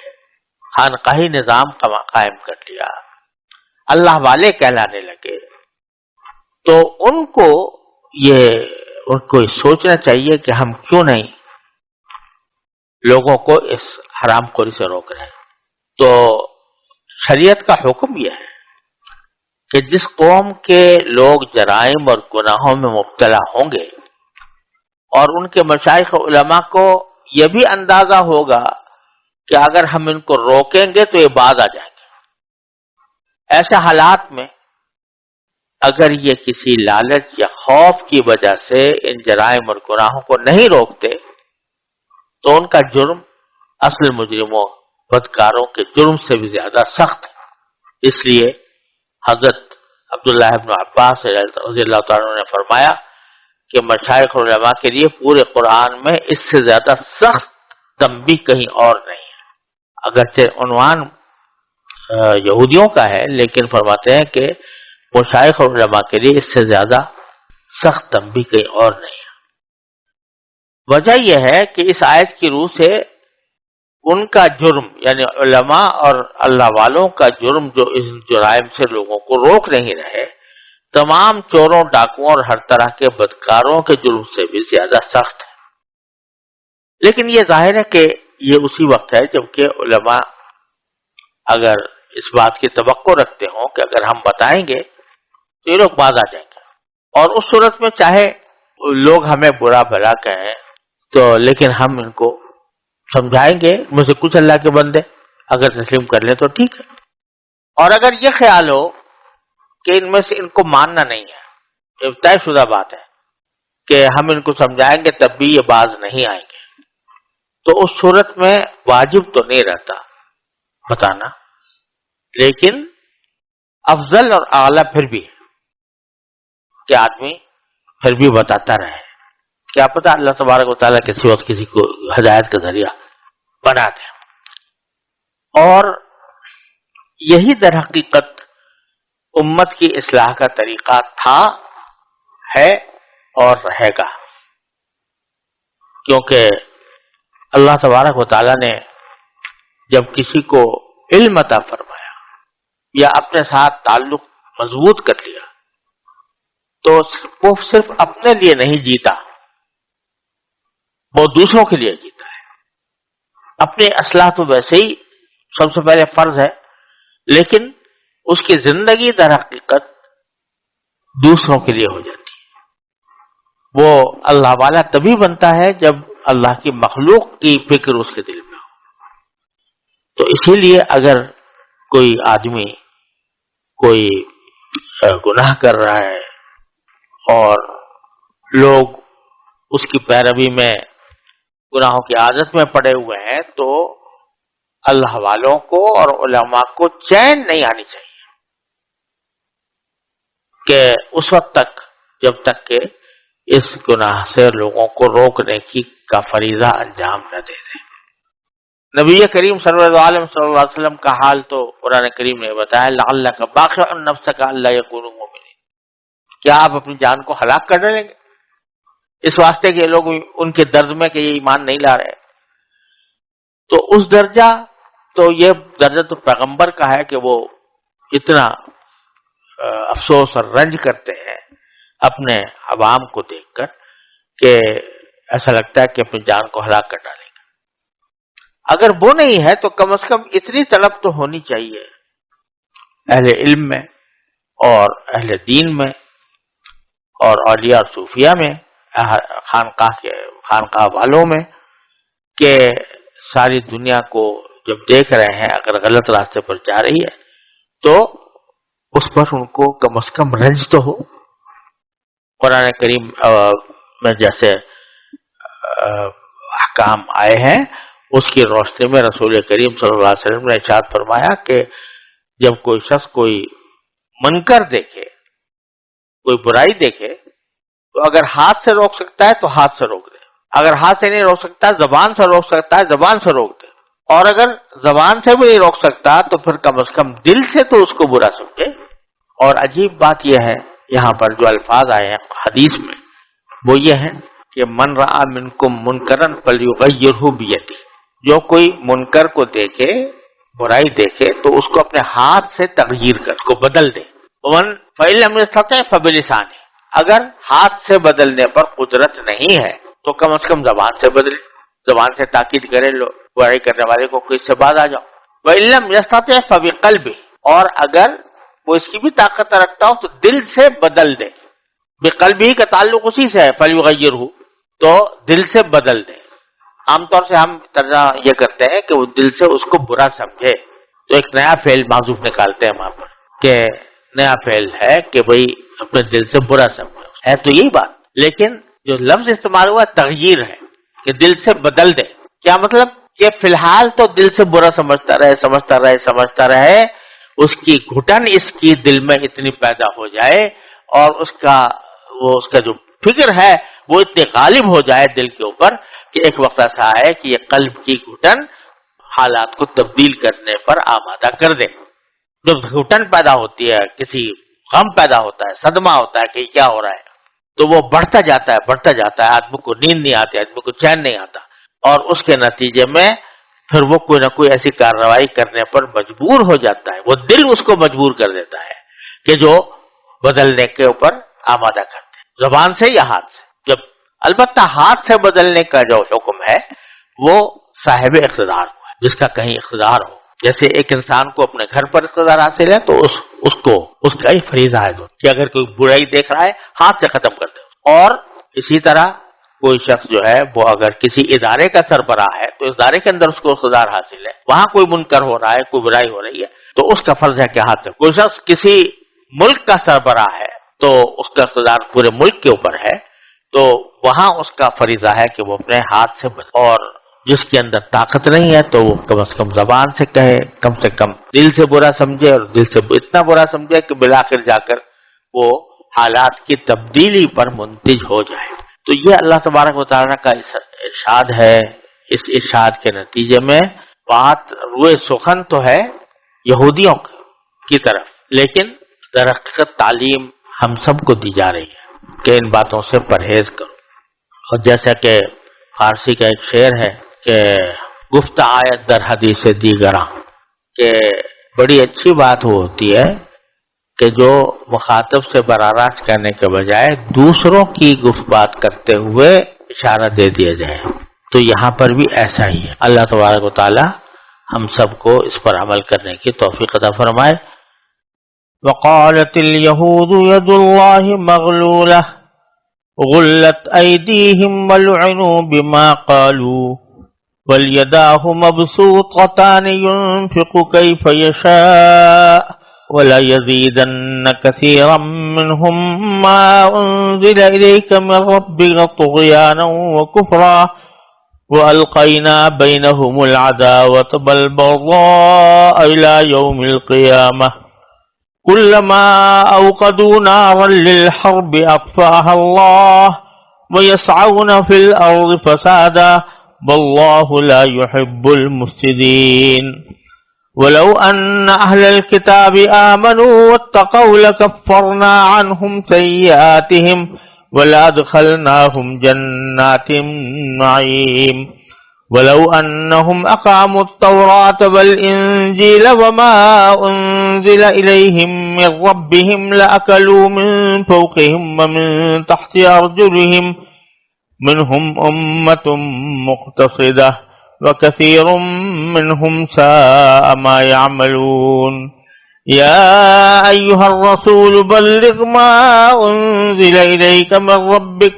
خانقاہی نظام قائم کر لیا، اللہ والے کہلانے لگے، تو ان کو سوچنا چاہیے کہ ہم کیوں نہیں لوگوں کو اس حرام خوری سے روک رہے ہیں۔ تو شریعت کا حکم یہ ہے کہ جس قوم کے لوگ جرائم اور گناہوں میں مبتلا ہوں گے اور ان کے مشائخ علماء کو یہ بھی اندازہ ہوگا کہ اگر ہم ان کو روکیں گے تو یہ باز آ جائیں گے، ایسے حالات میں اگر یہ کسی لالچ یا خوف کی وجہ سے ان جرائم اور گناہوں کو نہیں روکتے تو ان کا جرم اصل مجرموں، بدکاروں کے جرم سے بھی زیادہ سخت ہے۔ اس لیے حضرت عبداللہ ابن عباس رضی اللہ تعالیٰ نے فرمایا کہ مشائخ علماء کے لیے پورے قرآن میں اس سے زیادہ سخت تنبیہ کہیں اور نہیں ہے، اگرچہ عنوان یہودیوں کا ہے لیکن فرماتے ہیں کہ مشائخ علماء کے لیے اس سے زیادہ سخت تنبیہ کہیں اور نہیں ہے۔ وجہ یہ ہے کہ اس آیت کی روح سے ان کا جرم، یعنی علماء اور اللہ والوں کا جرم جو اس جرائم سے لوگوں کو روک نہیں رہے، تمام چوروں، ڈاکوؤں اور ہر طرح کے بدکاروں کے جرم سے بھی زیادہ سخت ہے۔ لیکن یہ ظاہر ہے کہ یہ اسی وقت ہے جبکہ علماء اگر اس بات کی توقع رکھتے ہوں کہ اگر ہم بتائیں گے تو یہ لوگ باز آ جائیں گے، اور اس صورت میں چاہے لوگ ہمیں برا بھلا کہیں تو لیکن ہم ان کو سمجھائیں گے، مجھ سے کچھ اللہ کے بندے اگر تسلیم کر لیں تو ٹھیک ہے۔ اور اگر یہ خیال ہو کہ ان میں سے ان کو ماننا نہیں ہے، یہ طے شدہ بات ہے کہ ہم ان کو سمجھائیں گے تب بھی یہ باز نہیں آئیں گے، تو اس صورت میں واجب تو نہیں رہتا بتانا، لیکن افضل اور اعلیٰ پھر بھی ہے کہ آدمی پھر بھی بتاتا رہے، کیا پتہ اللہ تبارک و تعالیٰ کسی وقت کسی کو ہدایت کا ذریعہ بنا دے۔ اور یہی در حقیقت امت کی اصلاح کا طریقہ تھا، ہے اور رہے گا، کیونکہ اللہ تبارک و تعالیٰ نے جب کسی کو علم عطا فرمایا یا اپنے ساتھ تعلق مضبوط کر لیا تو وہ صرف اپنے لیے نہیں جیتا، وہ دوسروں کے لیے جیتا ہے۔ اپنی اصلاح تو ویسے ہی سب سے پہلے فرض ہے، لیکن اس کی زندگی در حقیقت دوسروں کے لیے ہو جاتی ہے۔ وہ اللہ والا تبھی بنتا ہے جب اللہ کی مخلوق کی فکر اس کے دل میں ہو۔ تو اسی لیے اگر کوئی آدمی کوئی گناہ کر رہا ہے اور لوگ اس کی پیروی میں گناہوں کی عادت میں پڑے ہوئے ہیں تو اللہ والوں کو اور علماء کو چین نہیں آنی چاہیے کہ اس وقت تک جب تک کہ اس گناہ سے لوگوں کو روکنے کا فریضہ انجام نہ دے دیں۔ نبی کریم صلی اللہ علیہ وسلم کا حال تو قرآن کریم نے بتایا، لعلک باخع نفسک الا یکونوا مؤمنین، کیا آپ اپنی جان کو ہلاک کر ڈالیں گے اس واسطے کہ لوگ ان کے درد میں کہ یہ ایمان نہیں لا رہے؟ تو اس درجہ تو یہ درجہ تو پیغمبر کا ہے کہ وہ اتنا افسوس اور رنج کرتے ہیں اپنے عوام کو دیکھ کر کہ ایسا لگتا ہے کہ اپنی جان کو ہلاک کر ڈالیں گے۔ اگر وہ نہیں ہے تو کم از کم اتنی طلب تو ہونی چاہیے اہل علم میں اور اہل دین میں اور اولیاء اور صوفیاء میں، خانقاہ والوں میں، کہ ساری دنیا کو جب دیکھ رہے ہیں اگر غلط راستے پر جا رہی ہے تو اس پر ان کو کم از کم رنج تو ہو۔ قرآن کریم میں جیسے احکام آئے ہیں اس کی روشنی میں رسول کریم صلی اللہ علیہ وسلم نے ارشاد فرمایا کہ جب کوئی شخص کوئی منکر دیکھے، کوئی برائی دیکھے، تو اگر ہاتھ سے روک سکتا ہے تو ہاتھ سے روک دے، اگر ہاتھ سے نہیں روک سکتا زبان سے روک سکتا ہے زبان سے روک دے، اور اگر زبان سے بھی نہیں روک سکتا تو پھر کم از کم دل سے تو اس کو برا سمجھے۔ اور عجیب بات یہ ہے یہاں پر جو الفاظ آئے ہیں حدیث میں وہ یہ ہے کہ من رأى منکم منکرا فلیغیرہ بیدہ، جو کوئی منکر کو دیکھے، برائی دیکھے تو اس کو اپنے ہاتھ سے تغییر کر، اس کو بدل دے۔ ومن فإن لم يستطع فبلسانہ، اگر ہاتھ سے بدلنے پر قدرت نہیں ہے تو کم از کم زبان سے بدلے، زبان سے تاکید کرے، لو برائی کرنے والے کو کہ اس سے باز آ جاؤ۔ وإن لم يستطع فبقلبہ، اور اگر وہ اس کی بھی طاقت رکھتا ہو تو دل سے بدل دے۔ بقلبہ کا تعلق اسی سے ہے، فلیغیرہ، تو دل سے بدل دے۔ عام طور سے ہم ترجمہ یہ کرتے ہیں کہ وہ دل سے اس کو برا سمجھے، تو ایک نیا فعل معذوف نکالتے ہیں وہاں پر کہ نیا فعل ہے کہ بھئی اپنے دل سے برا سمجھے، ہے تو یہی بات، لیکن جو لفظ استعمال ہوا تغییر ہے کہ دل سے بدل دے۔ کیا مطلب کہ فی الحال تو دل سے برا سمجھتا رہے، اس کی گھٹن اس کی دل میں اتنی پیدا ہو جائے اور اس کا جو فکر ہے وہ اتنی غالب ہو جائے دل کے اوپر کہ ایک وقت ایسا ہے کہ یہ قلب کی گھٹن حالات کو تبدیل کرنے پر آمادہ کر دے۔ جب گھٹن پیدا ہوتی ہے، کسی غم پیدا ہوتا ہے، صدمہ ہوتا ہے کہ کیا ہو رہا ہے، تو وہ بڑھتا جاتا ہے، آدمی کو نیند نہیں آتی، آدمی کو چین نہیں آتا، اور اس کے نتیجے میں پھر وہ کوئی نہ کوئی ایسی کارروائی کرنے پر مجبور ہو جاتا ہے، وہ دل اس کو مجبور کر دیتا ہے کہ جو بدلنے کے اوپر آمادہ کرتے ہیں، زبان سے یا ہاتھ سے۔ جب البتہ ہاتھ سے بدلنے کا جو حکم ہے وہ صاحب اقتدار کو ہے، جس کا کہیں اقتدار ہو۔ جیسے ایک انسان کو اپنے گھر پر اقتدار حاصل ہے تو اس کا ہی فریضہ ہے کہ اگر کوئی برائی دیکھ رہا ہے ہاتھ سے ختم کر دے، اور اسی طرح کوئی شخص جو ہے وہ اگر کسی ادارے کا سربراہ ہے تو اس ادارے کے اندر اس کو اقتدار حاصل ہے، وہاں کوئی منکر ہو رہا ہے، کوئی برائی ہو رہی ہے تو اس کا فرض ہے کہ ہاتھ سے۔ کوئی شخص کسی ملک کا سربراہ ہے تو اس کا اقتدار پورے ملک کے اوپر ہے، تو وہاں اس کا فریضہ ہے کہ وہ اپنے ہاتھ سے اور جس کے اندر طاقت نہیں ہے تو وہ کم از کم زبان سے کہے، کم سے کم دل سے برا سمجھے، اور دل سے اتنا برا سمجھے کہ بالآخر جا کر وہ حالات کی تبدیلی پر منتج ہو جائے۔ تو یہ اللہ تبارک و تعالیٰ کا ارشاد ہے۔ اس ارشاد کے نتیجے میں بات روئے سخن تو ہے یہودیوں کی طرف، لیکن در حقیقت تعلیم ہم سب کو دی جا رہی ہے کہ ان باتوں سے پرہیز کرو۔ اور جیسا کہ فارسی کا ایک شعر ہے کہ گفت آیت در حدیث دیگراں، کہ بڑی اچھی بات وہ ہوتی ہے کہ جو مخاطب سے براہ راست کہنے کے بجائے دوسروں کی گفت بات کرتے ہوئے اشارہ دے دیا جائے۔ تو یہاں پر بھی ایسا ہی ہے۔ اللہ تبارک و تعالی ہم سب کو اس پر عمل کرنے کی توفیق عطا فرمائے۔ وقالت اليهود يد الله مغلولة غلت أيديهم ولعنوا بما قالوا بل يداه مبسوطتان ينفق كيف يشاء ولا يزيدن كثيرا منهم ما أنزل إليك من ربك طغيانا وكفرا وألقينا بينهم العداوة والبغضاء إلى يوم القيامة كلما أوقدوا نارا للحرب أطفأها الله ويسعون في الأرض فسادا والله لا يحب المفسدين ولو أن أهل الكتاب آمنوا واتقوا لكفرنا عنهم سيئاتهم ولأدخلناهم جنات النعيم ولو أنهم أقاموا التوراة والإنجيل وما أنزل إليهم من ربهم لأكلوا من فوقهم ومن تحت أرجلهم منهم أمة مقتصدة وكثير منهم ساء ما يعملون يا أيها الرسول بلغ ما أنزل إليك من ربك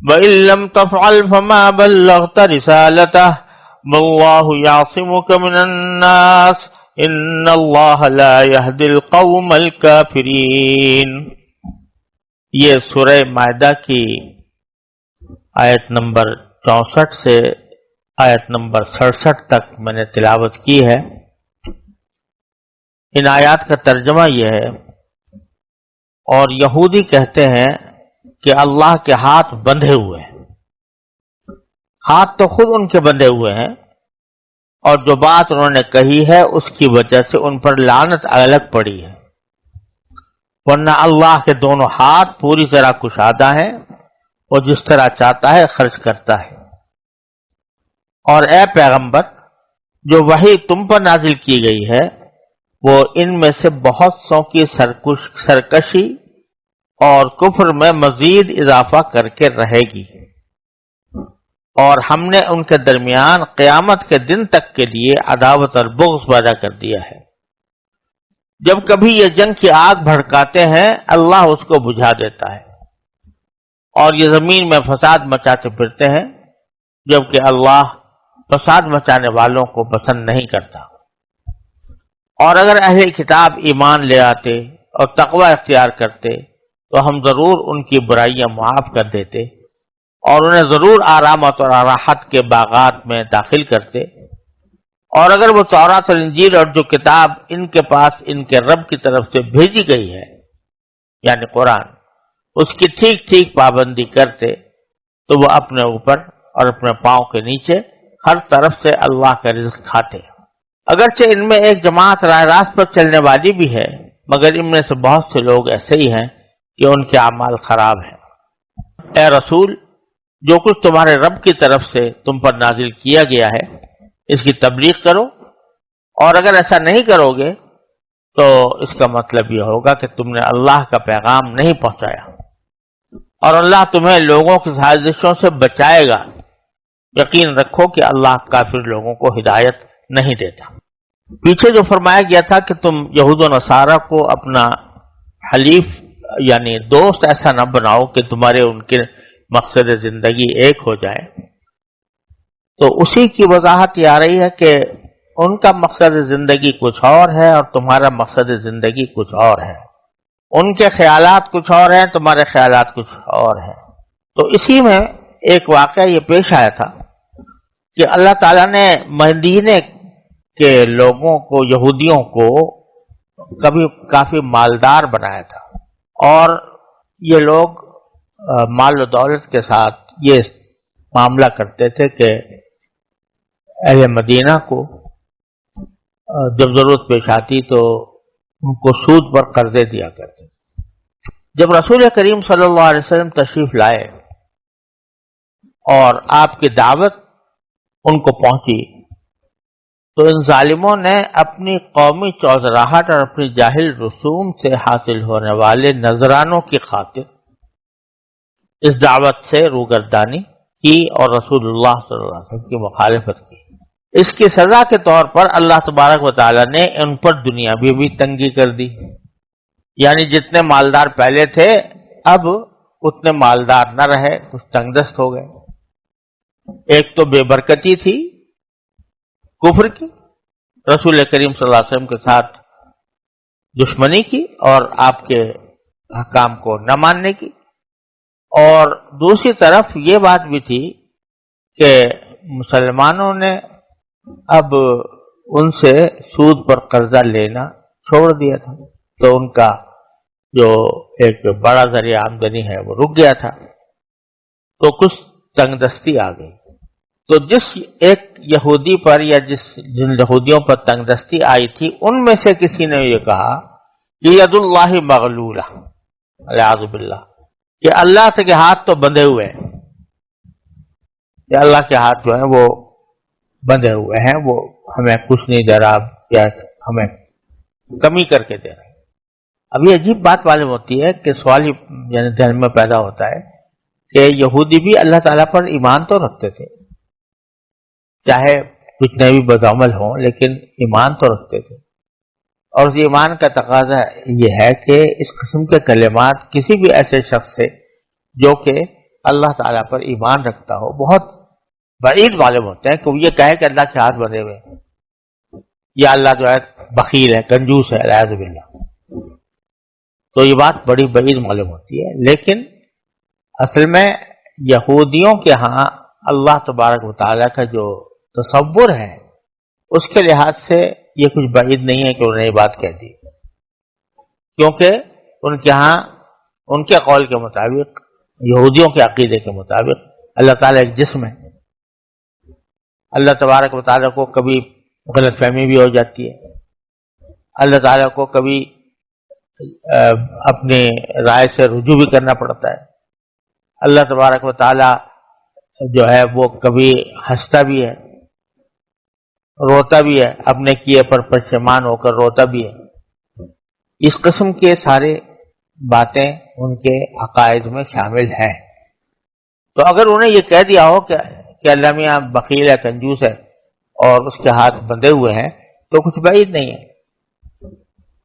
وَإِن لَّمْ تَفْعَلْ فَمَا بَلَّغْتَ رِسَالَتَهُ وَاللَّهُ يَعْصِمُكَ مِنَ النَّاسِ إِنَّ اللَّهَ لَا يَهْدِي الْقَوْمَ الْكَافِرِينَ۔ یہ سورہ مائدہ کی آیت نمبر 64 سے آیت نمبر 67 تک میں نے تلاوت کی ہے۔ ان آیات کا ترجمہ یہ ہے، اور یہودی کہتے ہیں کہ اللہ کے ہاتھ بندھے ہوئے ہیں۔ ہاتھ تو خود ان کے بندھے ہوئے ہیں، اور جو بات انہوں نے کہی ہے اس کی وجہ سے ان پر لعنت الگ پڑی ہے، ورنہ اللہ کے دونوں ہاتھ پوری طرح کشادہ ہیں، وہ جس طرح چاہتا ہے خرچ کرتا ہے۔ اور اے پیغمبر، جو وحی تم پر نازل کی گئی ہے وہ ان میں سے بہت سو کی سرکشی اور کفر میں مزید اضافہ کر کے رہے گی، اور ہم نے ان کے درمیان قیامت کے دن تک کے لیے عداوت اور بغض پیدا کر دیا ہے۔ جب کبھی یہ جنگ کی آگ بھڑکاتے ہیں اللہ اس کو بجھا دیتا ہے، اور یہ زمین میں فساد مچاتے پھرتے ہیں، جبکہ اللہ فساد مچانے والوں کو پسند نہیں کرتا۔ اور اگر اہل کتاب ایمان لے آتے اور تقوی اختیار کرتے تو ہم ضرور ان کی برائیاں معاف کر دیتے، اور انہیں ضرور آرامت اور راحت کے باغات میں داخل کرتے۔ اور اگر وہ تورات اور انجیل اور جو کتاب ان کے پاس ان کے رب کی طرف سے بھیجی گئی ہے یعنی قرآن، اس کی ٹھیک ٹھیک پابندی کرتے تو وہ اپنے اوپر اور اپنے پاؤں کے نیچے ہر طرف سے اللہ کا رزق کھاتے۔ اگرچہ ان میں ایک جماعت راہ راست پر چلنے والی بھی ہے، مگر ان میں سے بہت سے لوگ ایسے ہی ہیں کہ ان کے اعمال خراب ہیں۔ اے رسول، جو کچھ تمہارے رب کی طرف سے تم پر نازل کیا گیا ہے اس کی تبلیغ کرو، اور اگر ایسا نہیں کرو گے تو اس کا مطلب یہ ہوگا کہ تم نے اللہ کا پیغام نہیں پہنچایا، اور اللہ تمہیں لوگوں کی سازشوں سے بچائے گا۔ یقین رکھو کہ اللہ کافر لوگوں کو ہدایت نہیں دیتا۔ پیچھے جو فرمایا گیا تھا کہ تم یہود و نصارہ کو اپنا حلیف یعنی دوست ایسا نہ بناؤ کہ تمہارے ان کے مقصد زندگی ایک ہو جائے، تو اسی کی وضاحت یہ آ رہی ہے کہ ان کا مقصد زندگی کچھ اور ہے اور تمہارا مقصد زندگی کچھ اور ہے۔ ان کے خیالات کچھ اور ہیں، تمہارے خیالات کچھ اور ہیں۔ تو اسی میں ایک واقعہ یہ پیش آیا تھا کہ اللہ تعالیٰ نے مدینے کے لوگوں کو، یہودیوں کو کبھی کافی مالدار بنایا تھا، اور یہ لوگ مال و دولت کے ساتھ یہ معاملہ کرتے تھے کہ اہل مدینہ کو جب ضرورت پیش آتی تو ان کو سود پر قرضے دیا کرتے تھے۔ جب رسول کریم صلی اللہ علیہ وسلم تشریف لائے اور آپ کی دعوت ان کو پہنچی تو ان ظالموں نے اپنی قومی چوزراہٹ اور اپنی جاہل رسوم سے حاصل ہونے والے نذرانوں کی خاطر اس دعوت سے روگردانی کی اور رسول اللہ صلی اللہ علیہ وسلم کی مخالفت کی۔ اس کی سزا کے طور پر اللہ تبارک و تعالی نے ان پر دنیاوی بھی تنگی کر دی، یعنی جتنے مالدار پہلے تھے اب اتنے مالدار نہ رہے، کچھ تنگ دست ہو گئے۔ ایک تو بے برکتی تھی کفر کی، رسول کریم صلی اللہ علیہ وسلم کے ساتھ دشمنی کی اور آپ کے حکام کو نہ ماننے کی، اور دوسری طرف یہ بات بھی تھی کہ مسلمانوں نے اب ان سے سود پر قرضہ لینا چھوڑ دیا تھا، تو ان کا جو ایک بڑا ذریعہ آمدنی ہے وہ رک گیا تھا، تو کچھ تنگ دستی آ گئی۔ تو جس ایک یہودی پر یا جن یہودیوں پر تنگ دستی آئی تھی ان میں سے کسی نے یہ کہا کہ ید اللہ مغلولہ، اعوذ باللہ، کہ اللہ کے ہاتھ تو بندھے ہوئے ہیں، کہ اللہ کے ہاتھ جو ہیں وہ بندھے ہوئے ہیں، وہ ہمیں کچھ نہیں دے رہا یا ہمیں کمی کر کے دے رہا ہے۔ اب یہ عجیب بات معلوم ہوتی ہے کہ سوال یعنی ذہن میں پیدا ہوتا ہے کہ یہودی بھی اللہ تعالیٰ پر ایمان تو رکھتے تھے، چاہے کتنے بھی بدعمل ہوں لیکن ایمان تو رکھتے تھے، اور اس ایمان کا تقاضا یہ ہے کہ اس قسم کے کلمات کسی بھی ایسے شخص سے جو کہ اللہ تعالیٰ پر ایمان رکھتا ہو بہت بعید معلوم ہوتے ہیں کہ وہ یہ کہے کہ اللہ کے ہاتھ بندھے ہوئے ہیں، یا اللہ جو ہے بخیل ہے، کنجوس ہے، اعوذ باللہ، تو یہ بات بڑی بعید معلوم ہوتی ہے۔ لیکن اصل میں یہودیوں کے ہاں اللہ تبارک و تعالیٰ کا جو تصور ہے اس کے لحاظ سے یہ کچھ بعید نہیں ہے کہ انہوں نے یہ بات کہہ دی، کیونکہ ان کے ہاں ان کے قول کے مطابق، یہودیوں کے عقیدے کے مطابق اللہ تعالیٰ ایک جسم ہے۔ اللہ تبارک و تعالیٰ کو کبھی غلط فہمی بھی ہو جاتی ہے، اللہ تعالیٰ کو کبھی اپنی رائے سے رجوع بھی کرنا پڑتا ہے، اللہ تبارک و تعالیٰ جو ہے وہ کبھی ہنستا بھی ہے، روتا بھی ہے، اپنے کیے پر پشیمان ہو کر روتا بھی ہے۔ اس قسم کے سارے باتیں ان کے عقائد میں شامل ہیں۔ تو اگر انہیں یہ کہہ دیا ہو کہ اللہ میاں بخیل ہے، کنجوس ہے اور اس کے ہاتھ بندھے ہوئے ہیں تو کچھ بعید نہیں ہے۔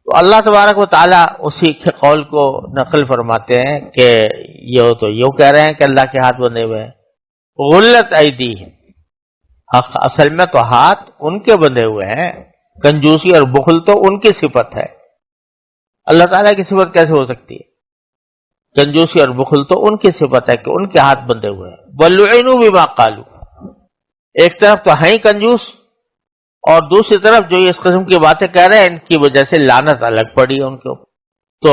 تو اللہ تبارک و تعالیٰ اسی کے قول کو نقل فرماتے ہیں کہ یہ تو یوں کہہ رہے ہیں کہ اللہ کے ہاتھ بندھے ہوئے ہیں، غلت ایدیہم، اصل میں تو ہاتھ ان کے بندھے ہوئے ہیں، کنجوسی اور بخل تو ان کی صفت ہے، اللہ تعالیٰ کی صفت کیسے ہو سکتی ہے؟ کنجوسی اور بخل تو ان کی صفت ہے کہ ان کے ہاتھ بندھے ہوئے ہیں۔ وَلُعِنُوا بِمَا قَالُوا، ایک طرف تو ہیں کنجوس اور دوسری طرف جو اس قسم کی باتیں کہہ رہے ہیں ان کی وجہ سے لعنت الگ پڑی ہے ان کے اوپر۔ تو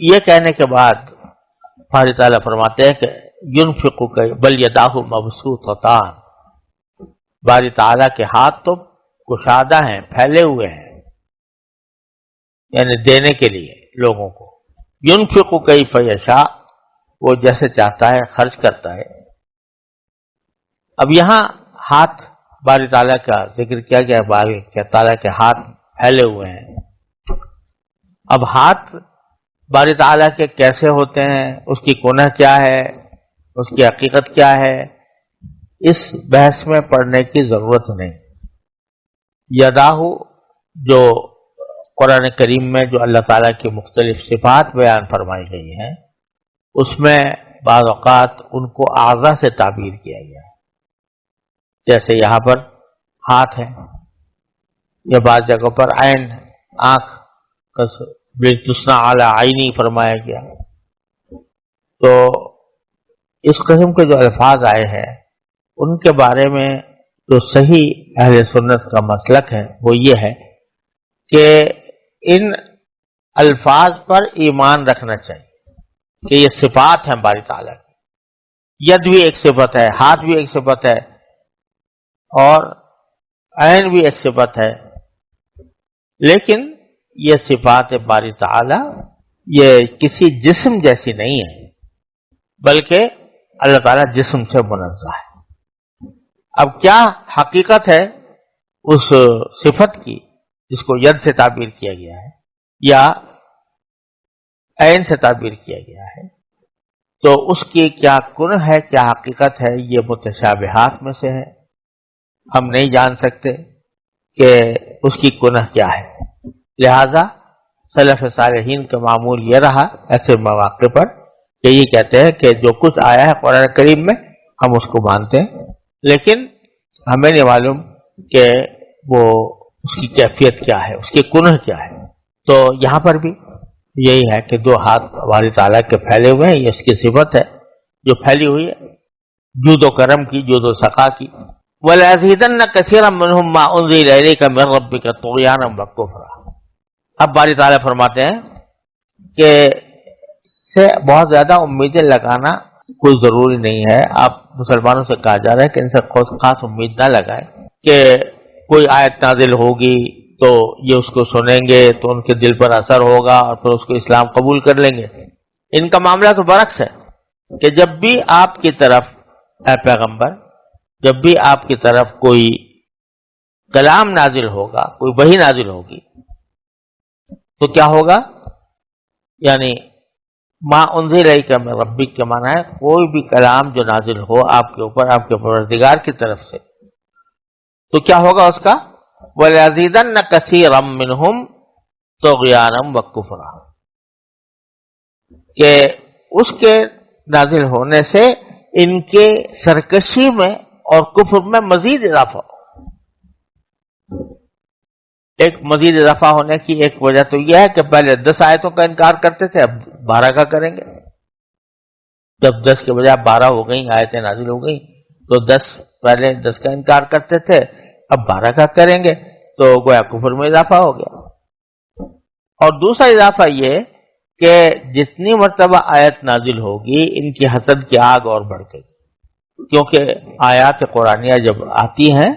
یہ کہنے کے بعد باری تعالیٰ فرماتے ہیں کہ ينفق بل یداہ مبسوطتان، باری تعالیٰ کے ہاتھ تو کشادہ ہیں، پھیلے ہوئے ہیں، یعنی دینے کے لیے لوگوں کو۔ ينفق کیف یشاء، وہ جیسے چاہتا ہے خرچ کرتا ہے۔ اب یہاں ہاتھ باری تعالیٰ کا ذکر کیا گیا، باری تعالیٰ کے ہاتھ پھیلے ہوئے ہیں۔ اب ہاتھ باری تعالیٰ کے کیسے ہوتے ہیں، اس کی کنہ کیا ہے، اس کی حقیقت کیا ہے، اس بحث میں پڑھنے کی ضرورت نہیں۔ یداہ جو قرآن کریم میں جو اللہ تعالیٰ کی مختلف صفات بیان فرمائی گئی ہیں اس میں بعض اوقات ان کو اعضاء سے تعبیر کیا گیا ہے، جیسے یہاں پر ہاتھ ہے، یا بعض جگہوں پر عین، آنکھ کا بالتسنا علی عینی فرمایا گیا. تو اس قسم کے جو الفاظ آئے ہیں ان کے بارے میں جو صحیح اہل سنت کا مسلک ہے وہ یہ ہے کہ ان الفاظ پر ایمان رکھنا چاہیے کہ یہ صفات ہیں باری تعالیٰ کی. ید بھی ایک صفت ہے، ہاتھ بھی ایک صفت ہے، اور عین بھی ایک صفت ہے، لیکن یہ صفات باری تعالیٰ یہ کسی جسم جیسی نہیں ہے، بلکہ اللہ تعالیٰ جسم سے منزہ ہے. اب کیا حقیقت ہے اس صفت کی جس کو ید سے تعبیر کیا گیا ہے یا عین سے تعبیر کیا گیا ہے، تو اس کی کیا کنہ ہے، کیا حقیقت ہے، یہ متشابہات میں سے ہے. ہم نہیں جان سکتے کہ اس کی کنہ کیا ہے. لہذا سلف صالحین کا معمول یہ رہا ایسے مواقع پر کہ یہ کہتے ہیں کہ جو کچھ آیا ہے قرآن کریم میں ہم اس کو مانتے ہیں، لیکن ہمیں نہیں معلوم کہ وہ اس کی کیفیت کیا ہے، اس کی کنہ کیا ہے. تو یہاں پر بھی یہی ہے کہ دو ہاتھ ہماری تعالیٰ کے پھیلے ہوئے ہیں، یہ اس کی صفت ہے جو پھیلی ہوئی ہے، جود و کرم کی، جود و سخا کی. وَلَأَزِيدَنَّ كَثِيرًا مِّنْهُمْ مَا أُنزِلَ إِلَيْكَ مِن رَّبِّكَ طُغْيَانًا وَكُفْرًا. اب باری تعالیٰ فرماتے ہیں کہ سے بہت زیادہ امیدیں لگانا کوئی ضروری نہیں ہے. آپ مسلمانوں سے کہا جا رہا ہے کہ ان سے خاص امید نہ لگائیں کہ کوئی آیت نازل ہوگی تو یہ اس کو سنیں گے تو ان کے دل پر اثر ہوگا اور پھر اس کو اسلام قبول کر لیں گے. ان کا معاملہ تو برعکس ہے کہ جب بھی آپ کی طرف اے پیغمبر، جب بھی آپ کی طرف کوئی کلام نازل ہوگا، کوئی وحی نازل ہوگی، تو کیا ہوگا؟ یعنی ما انزل الیک من ربک کا معنی ہے کوئی بھی کلام جو نازل ہو آپ کے اوپر آپ کے پروردگار کی طرف سے، تو کیا ہوگا اس کا؟ وَلَيَزِيدَنَّ كَثِيرًا مِّنْهُمْ طُغْيَانًا وَكُفْرًا، کہ اس کے نازل ہونے سے ان کے سرکشی میں اور کفر میں مزید اضافہ ہو. ایک مزید اضافہ ہونے کی ایک وجہ تو یہ ہے کہ پہلے 10 آیتوں کا انکار کرتے تھے، اب 12 کا کریں گے. جب 10 کے بجائے 12 ہو گئی آیتیں نازل ہو گئی تو پہلے 10 کا انکار کرتے تھے، اب 12 کا کریں گے، تو گویا کفر میں اضافہ ہو گیا. اور دوسرا اضافہ یہ کہ جتنی مرتبہ آیت نازل ہوگی ان کی حسد کی آگ اور بڑھ گئی، کیونکہ آیات قرآنیہ جب آتی ہیں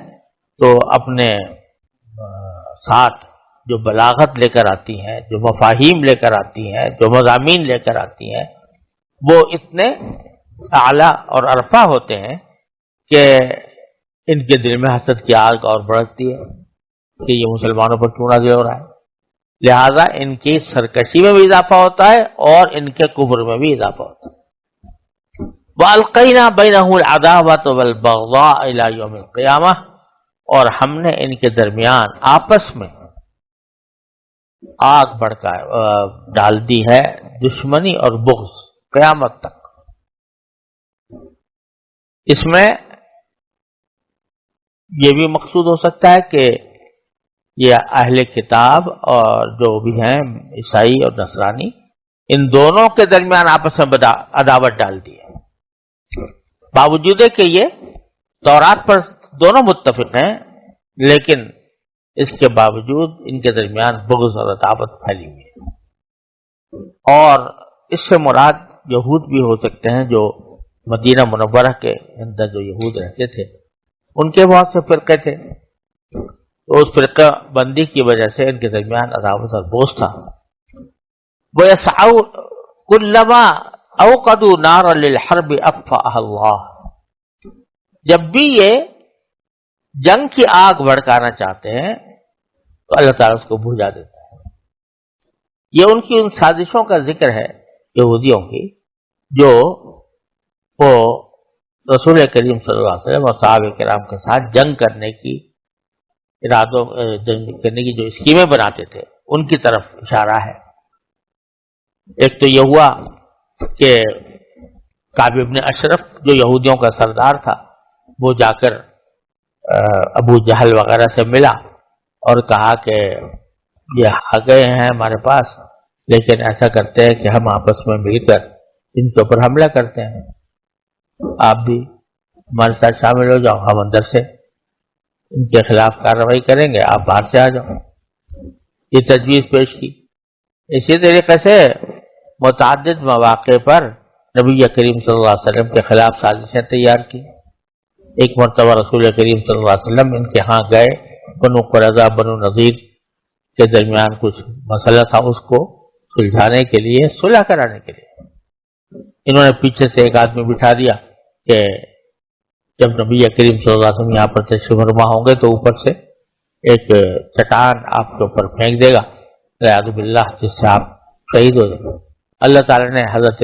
تو اپنے ساتھ جو بلاغت لے کر آتی ہیں، جو مفاہیم لے کر آتی ہیں، جو مضامین لے کر آتی ہیں، وہ اتنے اعلیٰ اور عرفہ ہوتے ہیں کہ ان کے دل میں حسد کی آگ اور بڑھتی ہے کہ یہ مسلمانوں پر کیوں نازل ہو رہا ہے. لہذا ان کی سرکشی میں بھی اضافہ ہوتا ہے اور ان کے کفر میں بھی اضافہ ہوتا ہے. وَأَلْقَيْنَا بَيْنَهُمُ الْعَدَاوَةَ وَالْبَغْضَاءَ إِلَى يَوْمِ الْقِيَامَةِ، اور ہم نے ان کے درمیان آپس میں آگ بڑھکا ڈال دی ہے، دشمنی اور بغض قیامت تک. اس میں یہ بھی مقصود ہو سکتا ہے کہ یہ اہل کتاب اور جو بھی ہیں عیسائی اور نصرانی، ان دونوں کے درمیان آپس میں عداوت ڈال دی ہے، باوجود کہ یہ تورات پر دونوں متفق ہیں، لیکن اس کے باوجود ان کے درمیان بغض اور عداوت پھیلی ہوئی ہے. اور اس سے مراد یہود بھی ہو سکتے ہیں، جو مدینہ منورہ کے اندر جو یہود رہتے تھے ان کے بہت سے فرقے تھے، تو اس فرقہ بندی کی وجہ سے ان کے درمیان عداوت اور بغض تھا. وَيَسْعَوْا كُلَّمَا أَوْقَدُوا نَارًا لِلْحَرْبِ أَطْفَأَهَا اللَّهُ، جب بھی یہ جنگ کی آگ بھڑکانا چاہتے ہیں تو اللہ تعالیٰ اس کو بجھا دیتا ہے. یہ ان کی ان سازشوں کا ذکر ہے یہودیوں کی، جو وہ رسول کریم صلی اللہ علیہ وسلم اور صحابہ کرام کے ساتھ جنگ کرنے کی جنگ کرنے کی جو اسکیمیں بناتے تھے ان کی طرف اشارہ ہے. ایک تو یہ ہوا کہ کعب ابن اشرف جو یہودیوں کا سردار تھا، وہ جا کر ابو جہل وغیرہ سے ملا اور کہا کہ یہ آ گئے ہیں ہمارے پاس لیکن ایسا کرتے ہیں کہ ہم آپس میں مل کر ان کے اوپر حملہ کرتے ہیں. آپ بھی ہمارے ساتھ شامل ہو جاؤ، ہم اندر سے ان کے خلاف کارروائی کریں گے، آپ باہر سے آ جاؤ. یہ تجویز پیش کی. اسی طریقے سے متعدد مواقع پر نبی کریم صلی اللہ علیہ وسلم کے خلاف سازشیں تیار کی. ایک مرتبہ رسول کریم صلی اللہ علیہ وسلم ان کے ہاں گئے، بنو قریظہ بنو نذیر کے درمیان کچھ مسئلہ تھا، اس کو سلجھانے کے لیے، صلح کرانے کے لیے انہوں نے پیچھے سے ایک آدمی بٹھا دیا کہ جب نبی کریم صلی اللہ علیہ وسلم یہاں پر تشریف فرما ہوں گے تو اوپر سے ایک چٹان آپ کے اوپر پھینک دے گا، والعیاذ باللہ، جس سے آپ شہید ہو جائیں گے. اللہ تعالیٰ نے حضرت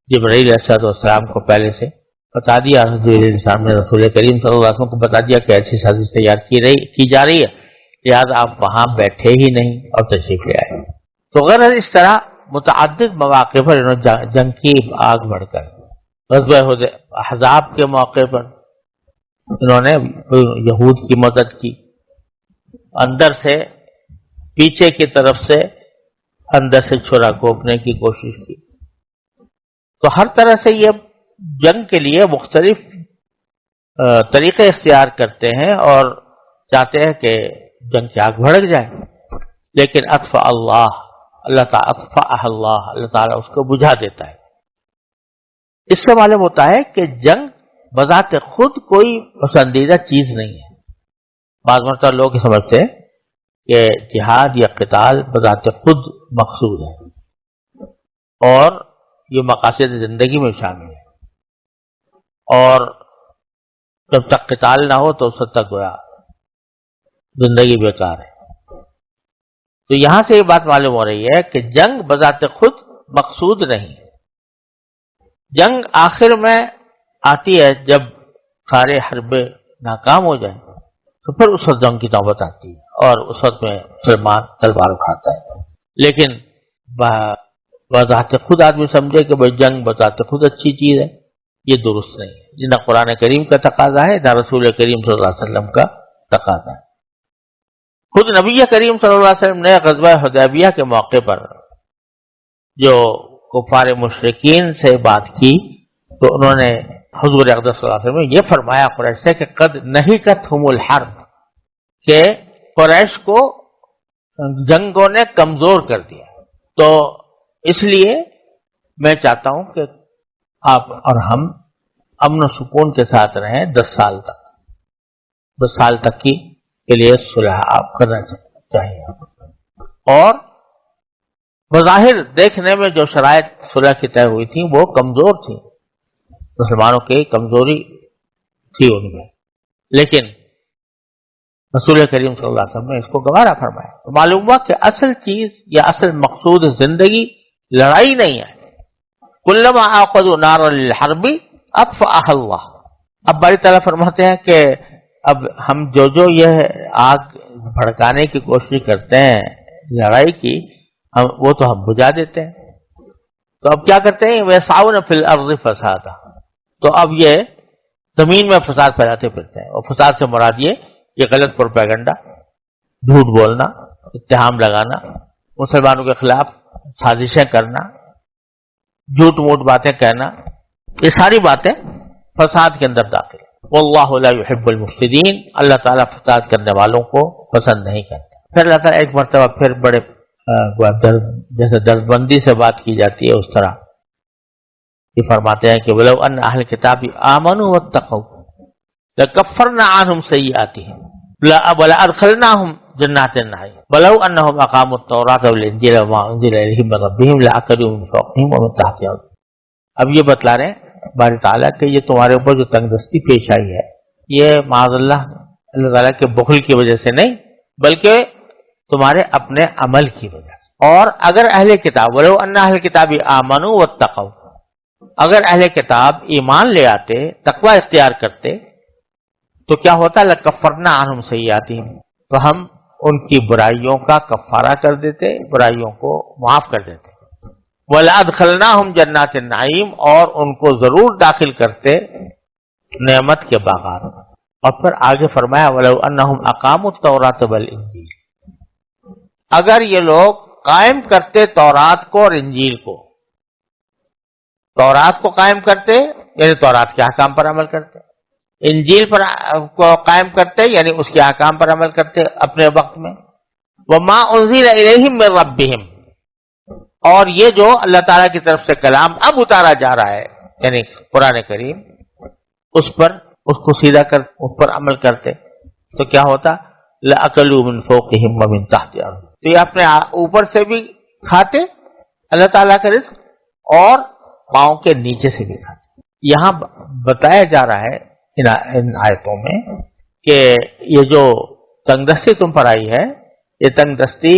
جبرائیل علیہ السلام کو پہلے سے بتا دیا، حضرت السلام نے رسول کریم صلی اللہ علیہ وسلم کو بتا دیا کہ ایسی سازش تیار کی جا رہی ہے، لہٰذا آپ وہاں بیٹھے ہی نہیں اور تشریف لے آئے. تو غرض اس طرح متعدد مواقع پر انہوں نے جنگ کی آگ بڑھ کر. غزوہ احزاب کے موقع پر انہوں نے یہود کی مدد کی، اندر سے پیچھے کی طرف سے اندر سے چھرا گھونپنے کی کوشش کی. تو ہر طرح سے یہ جنگ کے لیے مختلف طریقے اختیار کرتے ہیں اور چاہتے ہیں کہ جنگ کی آگ بھڑک جائے، لیکن اطفاء اللہ تعالیٰ اس کو بجھا دیتا ہے. اس سے معلوم ہوتا ہے کہ جنگ بذات خود کوئی پسندیدہ چیز نہیں ہے. بعض مرتبہ لوگ سمجھتے ہیں کہ جہاد یا قتال بذات خود مقصود ہے اور یہ مقاصد زندگی میں شامل ہے، اور جب تک قتال نہ ہو تو اس تک گویا زندگی بیکار ہے. تو یہاں سے یہ بات معلوم ہو رہی ہے کہ جنگ بذات خود مقصود نہیں ہے. جنگ آخر میں آتی ہے جب سارے حربے ناکام ہو جائیں تو پھر اس وقت جنگ کی نوبت آتی ہے اور اس وقت میں مسلمان تلوار اٹھاتا ہے. لیکن بذات خود آدمی سمجھے کہ بھائی جنگ بذات خود اچھی چیز ہے، یہ درست نہیں ہے. نہ قرآن کریم کا تقاضا ہے نہ رسول کریم صلی اللہ علیہ وسلم کا تقاضا ہے. خود نبی کریم صلی اللہ علیہ وسلم نے غزوہ حدیبیہ کے موقع پر جو کفار مشرکین سے بات کی تو انہوں نے حضور اقدس صلی اللہ علیہ وسلم نے یہ فرمایا قریش سے کہ قد نہکتہم الحرب، کہ قریش کو جنگوں نے کمزور کر دیا. تو اس لیے میں چاہتا ہوں کہ آپ اور ہم امن و سکون کے ساتھ رہیں 10 سال تک. 10 سال تک کے لیے صلح آپ کرنا چاہیے. اور بظاہر دیکھنے میں جو شرائط صلح کی طے ہوئی تھی وہ کمزور تھی، مسلمانوں کی کمزوری تھی ان میں، لیکن رسول کریم صلی اللہ علیہ وسلم نے اس کو گوارا فرمایا. تو معلوم ہوا کہ اصل چیز یا اصل مقصود زندگی لڑائی نہیں ہے. کلما عقدوا نارا للحرب اطفأها اللہ. اب باری تعالیٰ فرماتے ہیں کہ اب ہم جو یہ آگ بھڑکانے کی کوشش کرتے ہیں لڑائی کی، وہ تو ہم بجھا دیتے ہیں. تو اب کیا کرتے ہیں؟ وَيَسْعَوْنَ فِي الْأَرْضِ فَسَادًا. تو اب یہ زمین میں فساد پھیلاتے پھرتے ہیں. اور فساد سے مراد یہ غلط پروپیگنڈا، جھوٹ بولنا، اتہام لگانا، مسلمانوں کے خلاف سازشیں کرنا، جھوٹ موٹ باتیں کہنا، یہ ساری باتیں فساد کے اندر داخل. واللہ لا يحب المفسدین. اللہ تعالیٰ فساد کرنے والوں کو پسند نہیں کرتا. پھر اللہ تعالیٰ ایک مرتبہ پھر بڑے جیسے درد سے بات کی جاتی ہے اس طرح یہ فرماتے ہیں کہ وَلَوْ أَنَّ أَهْلَ الْكِتَابِ آمَنُوا وَاتَّقَوْا لَكَفَّرْنَا عَنْهُمْ سَيِّئَاتِهِمْ وَلَأَدْخَلْنَاهُمْ جَنَّاتِ النَّعِيمِ وَلَوْ أَنَّهُمْ أَقَامُوا التَّوْرَاةَ وَالْإِنْجِيلَ وَمَا أُنزِلَ إِلَيْهِمْ مِنْ رَبِّهِمْ لَأَكَلُوا مِنْ فَوْقِهِمْ وَمِنْ تَحْتِ أَرْجُلِهِمْ. اب یہ بتلا رہے ہیں باری تعالیٰ کہ یہ تمہارے اوپر جو تنگ دستی پیش آئی ہے یہ معاذ اللہ تعالیٰ کے بخل کی وجہ سے نہیں بلکہ تمہارے اپنے عمل کی وجہ سے. اور اگر اہل کتاب وَلَوْ أَنَّ أَهْلَ الْكِتَابِ آمَنُوا وَاتَّقَوْا، اگر اہل کتاب ایمان لے آتے، تقوی اختیار کرتے تو کیا ہوتا؟ لَكَفَّرْنَا عَنْهُمْ سَيِّئَاتِهِمْ، تو ہم ان کی برائیوں کا کفارہ کر دیتے، برائیوں کو معاف کر دیتے. وَلَأَدْخَلْنَاهُمْ جَنَّاتِ النَّعِيمِ، اور ان کو ضرور داخل کرتے نعمت کے باغات. اور پھر آگے فرمایا وَلَوْ أَنَّهُمْ أَقَامُوا التَّوْرَاةَ وَالْإِنْجِيلَ، اگر یہ لوگ قائم کرتے تورات کو اور انجیل کو. تورات کو قائم کرتے یعنی تورات کے احکام پر عمل کرتے، انجیل پر کو قائم کرتے یعنی اس کے احکام پر عمل کرتے اپنے وقت میں. وما انزل الیہم من ربہم، اور یہ جو اللہ تعالیٰ کی طرف سے کلام اب اتارا جا رہا ہے یعنی قرآن کریم، اس کو سیدھا کر اس پر عمل کرتے تو کیا ہوتا؟ لَأَكَلُوا مِن فَوْقِهِمْ وَمِن تَحْتِ أَرْجُلِهِمْ، تو یہ اپنے اوپر سے بھی کھاتے اللہ تعالیٰ کا رزق اور پاؤں کے نیچے سے بھی کھاتے. یہاں بتایا جا رہا ہے ان آیتوں میں کہ یہ جو تنگ دستی تم پر آئی ہے، یہ تنگ دستی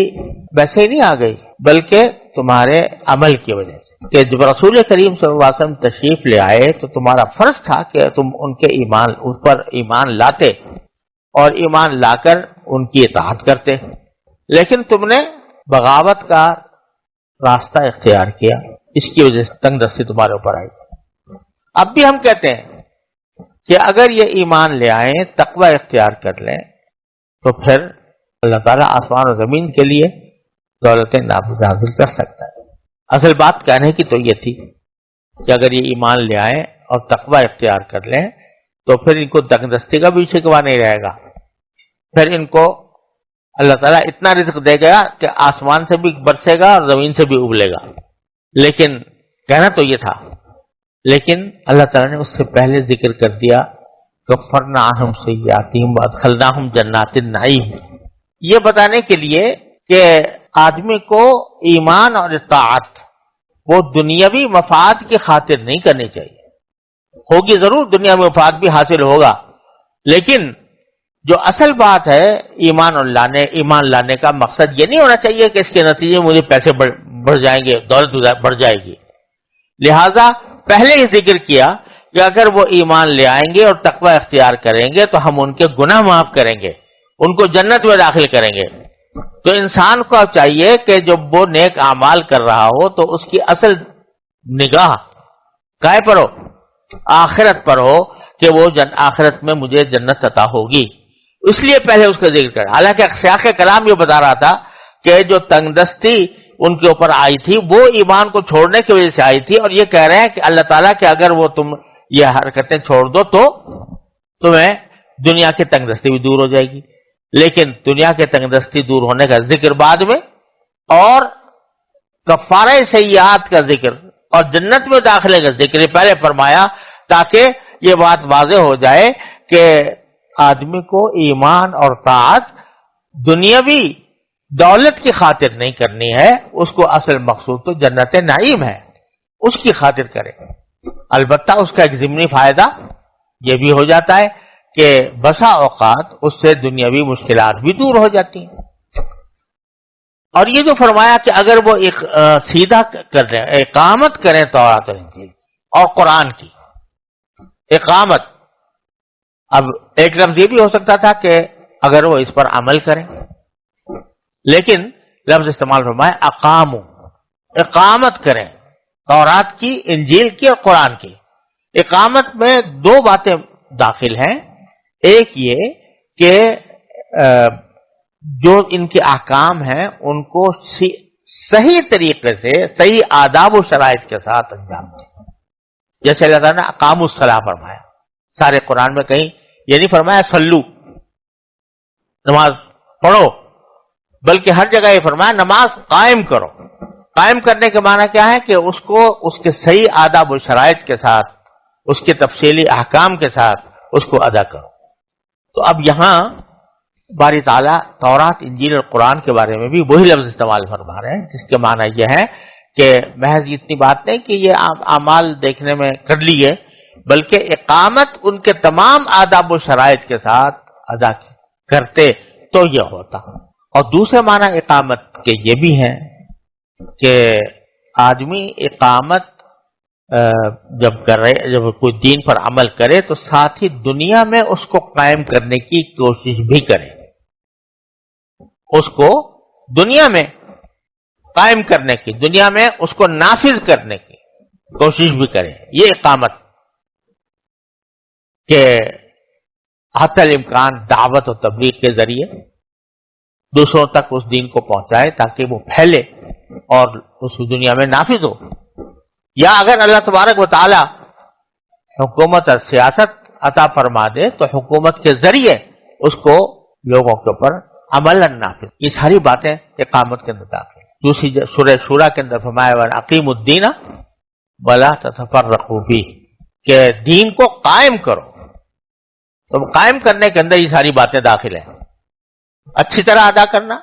ویسے ہی نہیں آ گئی بلکہ تمہارے عمل کی وجہ سے، کہ جب رسول کریم صلی اللہ علیہ وسلم تشریف لے آئے تو تمہارا فرض تھا کہ تم ان کے اس پر ایمان لاتے اور ایمان لا کر ان کی اطاعت کرتے، لیکن تم نے بغاوت کا راستہ اختیار کیا، اس کی وجہ سے تنگ دستی تمہارے اوپر آئی. اب بھی ہم کہتے ہیں کہ اگر یہ ایمان لے آئیں، تقوی اختیار کر لیں، تو پھر اللہ تعالیٰ آسمان و زمین کے لیے دولتیں نازل کر سکتا ہے. اصل بات کہنے کی تو یہ تھی کہ اگر یہ ایمان لے آئیں اور تقوی اختیار کر لیں تو پھر ان کو تنگ دستی کا بھی شکوہ نہیں رہے گا، پھر ان کو اللہ تعالیٰ اتنا رزق دے گا کہ آسمان سے بھی برسے گا اور زمین سے بھی ابلے گا. لیکن کہنا تو یہ تھا، لیکن اللہ تعالیٰ نے اس سے پہلے ذکر کر دیا کفرنا عنہم سیئاتہم وادخلناہم جنات النعیم، یہ بتانے کے لیے کہ آدمی کو ایمان اور اطاعت وہ دنیاوی مفاد کی خاطر نہیں کرنی چاہیے. ہوگی ضرور دنیا میں مفاد بھی حاصل ہوگا، لیکن جو اصل بات ہے ایمان لانے کا مقصد یہ نہیں ہونا چاہیے کہ اس کے نتیجے مجھے پیسے بڑھ جائیں گے، دولت بڑھ جائے گی. لہذا پہلے ہی ذکر کیا کہ اگر وہ ایمان لے آئیں گے اور تقوی اختیار کریں گے تو ہم ان کے گناہ معاف کریں گے، ان کو جنت میں داخل کریں گے. تو انسان کو چاہیے کہ جب وہ نیک اعمال کر رہا ہو تو اس کی اصل نگاہ کائے پر ہو؟ آخرت پر ہو کہ وہ آخرت میں مجھے جنت عطا ہوگی. اس لیے پہلے اس کا ذکر کریں. حالانکہ سیاق کلام یہ بتا رہا تھا کہ جو تنگ دستی ان کے اوپر آئی تھی وہ ایمان کو چھوڑنے کی وجہ سے آئی تھی، اور یہ کہہ رہے ہیں کہ اللہ تعالیٰ کہ اگر وہ تم یہ حرکتیں چھوڑ دو تو تمہیں دنیا کی تنگ دستی بھی دور ہو جائے گی. لیکن دنیا کے تنگ دستی دور ہونے کا ذکر بعد میں اور کفارہ سیئات کا ذکر اور جنت میں داخلے کا ذکر پہلے فرمایا تاکہ یہ بات واضح ہو جائے کہ آدمی کو ایمان اور طاعت دنیاوی دولت کی خاطر نہیں کرنی ہے، اس کو اصل مقصود تو جنت نعیم ہے، اس کی خاطر کرے. البتہ اس کا ایک ضمنی فائدہ یہ بھی ہو جاتا ہے کہ بسا اوقات اس سے دنیاوی مشکلات بھی دور ہو جاتی ہیں. اور یہ جو فرمایا کہ اگر وہ سیدھا کر دیں، اقامت کریں تورات اور انجیل اور قرآن کی اقامت. اب ایک لفظ یہ بھی ہو سکتا تھا کہ اگر وہ اس پر عمل کریں، لیکن لفظ استعمال فرمایا اقامو، اقامت کریں تورات کی، انجیل کی اور قرآن کی. اقامت میں دو باتیں داخل ہیں. ایک یہ کہ جو ان کے احکام ہیں ان کو صحیح طریقے سے صحیح آداب و شرائط کے ساتھ انجام دیں. جیسے اللہ تعالیٰ نے اقام الصلاۃ فرمایا، سارے قرآن میں کہیں یہ نہیں فرمایا صلو نماز پڑھو، بلکہ ہر جگہ یہ فرمایا نماز قائم کرو. قائم کرنے کے معنی کیا ہے کہ اس کو اس کے صحیح آداب و شرائط کے ساتھ، اس کے تفصیلی احکام کے ساتھ اس کو ادا کرو. تو اب یہاں باری تعالیٰ تورات، انجیل اور قرآن کے بارے میں بھی وہی لفظ استعمال فرما رہے ہیں، جس کے معنی یہ ہے کہ محض اتنی بات نہیں کہ یہ اعمال دیکھنے میں کر لیے، بلکہ اقامت ان کے تمام آداب و شرائط کے ساتھ ادا کرتے تو یہ ہوتا. اور دوسرے معنی اقامت کے یہ بھی ہیں کہ آدمی اقامت جب کوئی دین پر عمل کرے تو ساتھ ہی دنیا میں اس کو قائم کرنے کی کوشش بھی کرے، اس کو دنیا میں قائم کرنے کی، دنیا میں اس کو نافذ کرنے کی کوشش بھی کرے. یہ اقامت کہ حتی الامکان دعوت و تبلیغ کے ذریعے دوسروں تک اس دین کو پہنچائے تاکہ وہ پھیلے اور اس دنیا میں نافذ ہو، یا اگر اللہ تبارک و تعالی حکومت اور سیاست عطا فرما دے تو حکومت کے ذریعے اس کو لوگوں کے اوپر عمل نافذ، یہ ساری باتیں اقامت کے اندر داخل۔ دوسری سورہ شورا کے اندر فرمایا وَأَقِیمُوا الدِّینَ وَلَا تَتَفَرَّقُوا فِیہ، کہ دین کو قائم کرو، تو قائم کرنے کے اندر یہ ساری باتیں داخل ہیں، اچھی طرح ادا کرنا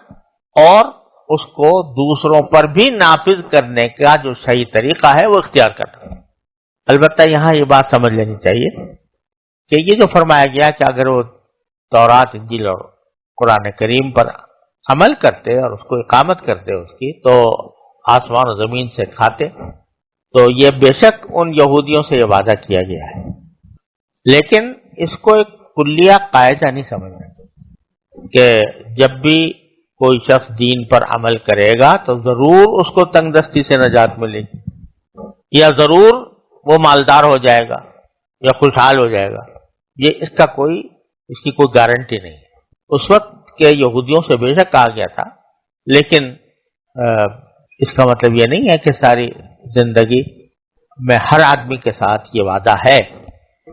اور اس کو دوسروں پر بھی نافذ کرنے کا جو صحیح طریقہ ہے وہ اختیار کرنا۔ البتہ یہاں یہ بات سمجھ لینی چاہیے کہ یہ جو فرمایا گیا کہ اگر وہ تورات، انجیل اور قرآن کریم پر عمل کرتے اور اس کو اقامت کرتے اس کی، تو آسمان و زمین سے کھاتے، تو یہ بے شک ان یہودیوں سے یہ وعدہ کیا گیا ہے، لیکن اس کو ایک کلیہ قاعدہ نہیں سمجھنا کہ جب بھی کوئی شخص دین پر عمل کرے گا تو ضرور اس کو تنگ دستی سے نجات ملے گی، یا ضرور وہ مالدار ہو جائے گا یا خوشحال ہو جائے گا، یہ اس کی کوئی گارنٹی نہیں ہے۔ اس وقت کے یہودیوں سے بے شک کہا گیا تھا، لیکن اس کا مطلب یہ نہیں ہے کہ ساری زندگی میں ہر آدمی کے ساتھ یہ وعدہ ہے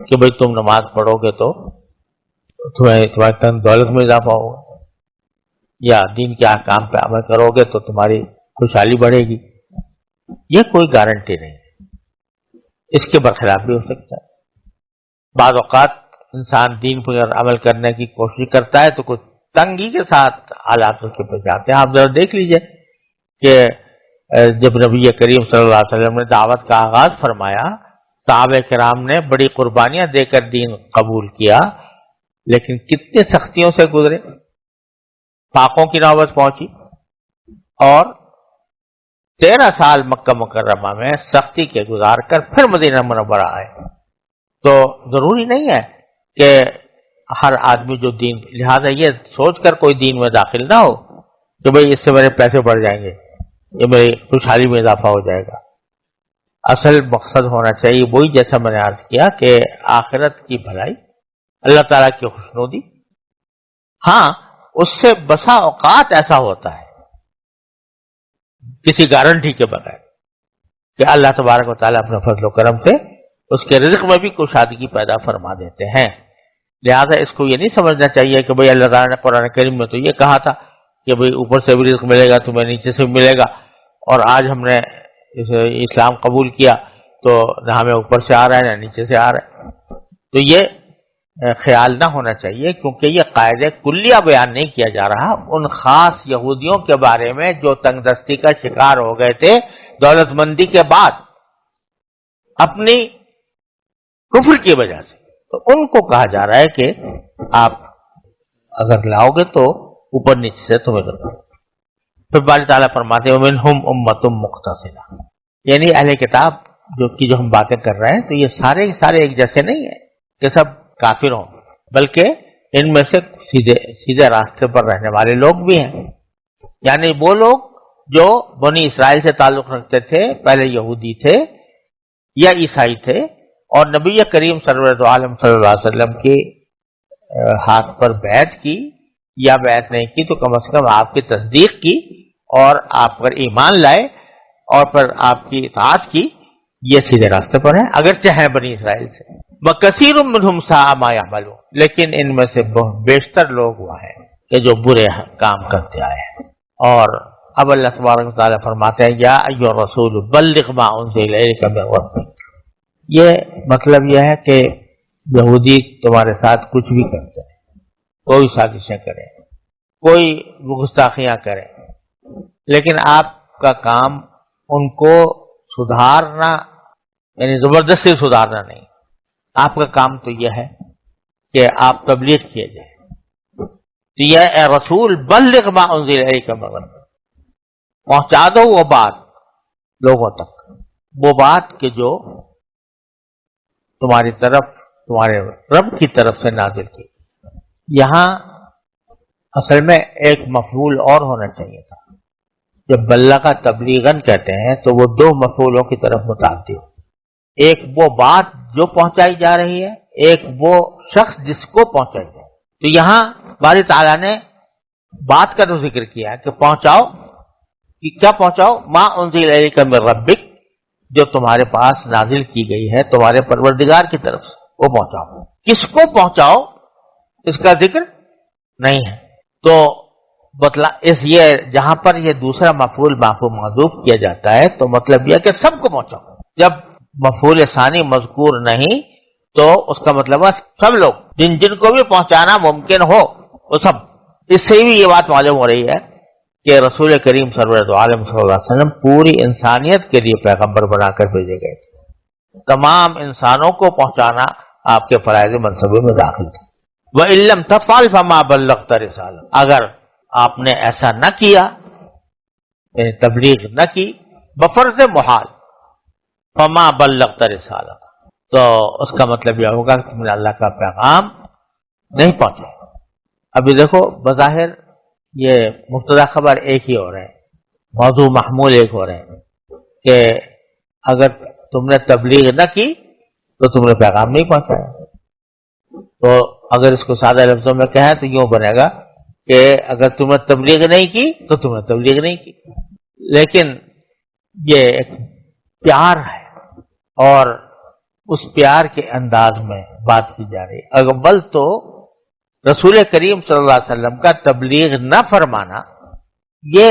کہ بھئی تم نماز پڑھو گے تو تمہارے تن دولت میں اضافہ ہوگا، یا دین کے احکام پہ عمل کرو گے تو تمہاری خوشحالی بڑھے گی، یہ کوئی گارنٹی نہیں، اس کے برخلاف بھی ہو سکتا ہے۔ بعض اوقات انسان دین پر عمل کرنے کی کوشش کرتا ہے تو کچھ تنگی کے ساتھ حالات اس کے پیش آتے ہیں۔ آپ ذرا دیکھ لیجئے کہ جب نبی کریم صلی اللہ علیہ وسلم نے دعوت کا آغاز فرمایا، صحابہ کرام نے بڑی قربانیاں دے کر دین قبول کیا، لیکن کتنی سختیوں سے گزرے، فاقوں کی نوبت پہنچی، اور 13 سال مکہ مکرمہ میں سختی کے گزار کر پھر مدینہ منورہ آئے۔ تو ضروری نہیں ہے کہ ہر آدمی جو دین، لہذا یہ سوچ کر کوئی دین میں داخل نہ ہو کہ بھئی اس سے میرے پیسے بڑھ جائیں گے، یہ میری خوشحالی میں اضافہ ہو جائے گا۔ اصل مقصد ہونا چاہیے وہی جیسا میں نے عرض کیا کہ آخرت کی بھلائی، اللہ تعالیٰ کی خوشنودی۔ ہاں اس سے بسا اوقات ایسا ہوتا ہے کسی گارنٹی کے بغیر کہ اللہ تبارک و تعالیٰ اپنے فضل و کرم سے اس کے رزق میں بھی کشادگی پیدا فرما دیتے ہیں۔ لہذا اس کو یہ نہیں سمجھنا چاہیے کہ بھئی اللہ تعالیٰ نے قرآن کریم میں تو یہ کہا تھا کہ بھئی اوپر سے بھی رزق ملے گا تمہیں، نیچے سے بھی ملے گا، اور آج ہم نے اسلام قبول کیا تو نہ ہمیں اوپر سے آ رہا ہے نہ نیچے سے آ رہا ہے۔ تو یہ خیال نہ ہونا چاہیے، کیونکہ یہ قاعدہ کلیہ بیان نہیں کیا جا رہا ان خاص یہودیوں کے بارے میں جو تنگ دستی کا شکار ہو گئے تھے دولت مندی کے بعد اپنی کفر کی وجہ سے، تو ان کو کہا جا رہا ہے کہ آپ اگر لاؤ گے تو اوپر نیچے سے تمہیں کرنا۔ پھر باری تعالیٰ فرماتے ہیں وَمِنْهُمْ أُمَّةٌ مُقْتَصِدَةٌ، یعنی اہل کتاب جو ہم باتیں کر رہے ہیں تو یہ سارے ایک جیسے نہیں ہیں کہ سب کافر ہوں، بلکہ ان میں سے سیدھے راستے پر رہنے والے لوگ بھی ہیں، یعنی وہ لوگ جو بنی اسرائیل سے تعلق رکھتے تھے، پہلے یہودی تھے یا عیسائی تھے، اور نبی کریم سرور عالم صلی اللہ علیہ وسلم کے ہاتھ پر بیعت کی یا بیعت نہیں کی تو کم از کم آپ کی تصدیق کی اور آپ پر ایمان لائے اور پھر آپ کی اطاعت کی، یہ سیدھے راستے پر ہیں اگرچہ ہیں بنی اسرائیل سے۔ وَكَثِيرٌ مِّنْهُمْ سَاءَ مَا يَعْمَلُونَ، لیکن ان میں سے بیشتر لوگ وہ ہیں کہ جو برے کام کرتے آئے ہیں۔ اور اب اللہ تبارک و تعالیٰ فرماتے ہیں یا ایھا الرسول بلغ ما انزل الیک من ربک، یہ مطلب یہ ہے کہ یہودی تمہارے ساتھ کچھ بھی کرتے ہیں، کوئی سازشیں کریں، کوئی گستاخیاں کریں، لیکن آپ کا کام ان کو سدھارنا، یعنی زبردستی سدھارنا نہیں، آپ کا کام تو یہ ہے کہ آپ تبلیغ کیے جائیں۔ تو یہ اے رسول بلغ ما انزل الیک من ربک، پہنچا دو وہ بات لوگوں تک، وہ بات کہ جو تمہاری طرف، تمہارے رب کی طرف سے نازل کی۔ یہاں اصل میں ایک مفعول اور ہونا چاہیے تھا، جب بلغ تبلیغاً کہتے ہیں تو وہ دو مفعولوں کی طرف متعدی ہوتی ہے، ایک وہ بات جو پہنچائی جا رہی ہے، ایک وہ شخص جس کو پہنچائی جائے۔ تو یہاں باری تعالیٰ نے بات کا تو ذکر کیا کہ پہنچاؤ، کہ کیا پہنچاؤ؟ ما انزل الیک من ربک، جو تمہارے پاس نازل کی گئی ہے تمہارے پروردگار کی طرف سے، وہ پہنچاؤ۔ کس کو پہنچاؤ اس کا ذکر نہیں ہے۔ تو یہ جہاں پر یہ دوسرا مفعول محذوف کیا جاتا ہے تو مطلب یہ کہ سب کو پہنچاؤ۔ جب مفعول ثانی مذکور نہیں تو اس کا مطلب ہے سب لوگ، جن کو بھی پہنچانا ممکن ہو وہ سب۔ اس سے بھی یہ بات معلوم ہو رہی ہے کہ رسول کریم سرورت عالم صلی اللہ علیہ وسلم پوری انسانیت کے لیے پیغمبر بنا کر بھیجے گئے تھے، تمام انسانوں کو پہنچانا آپ کے فرائض منصبے میں داخل تھا۔ وَإِن لَّمْ تَفْعَلْ فَمَا بَلَّغْتَ رِسَالَتَهُ، اگر آپ نے ایسا نہ کیا، یعنی تبلیغ نہ کی بفرض محال، فَمَا بَلَّغْتَ رِسَالَتَهُ، تو اس کا مطلب یہ ہوگا کہ تم نے اللہ کا پیغام نہیں پہنچایا۔ ابھی دیکھو بظاہر یہ مبتدا خبر ایک ہی ہو رہے ہیں، موضوع محمول ایک ہو رہے ہیں کہ اگر تم نے تبلیغ نہ کی تو تم نے پیغام نہیں پہنچایا۔ تو اگر اس کو سادہ لفظوں میں کہیں تو یوں بنے گا کہ اگر تم نے تبلیغ نہیں کی تو تم نے تبلیغ نہیں کی۔ لیکن یہ ایک پیار ہے اور اس پیار کے انداز میں بات کی جا رہی ہے۔ اول تو رسول کریم صلی اللہ علیہ وسلم کا تبلیغ نہ فرمانا یہ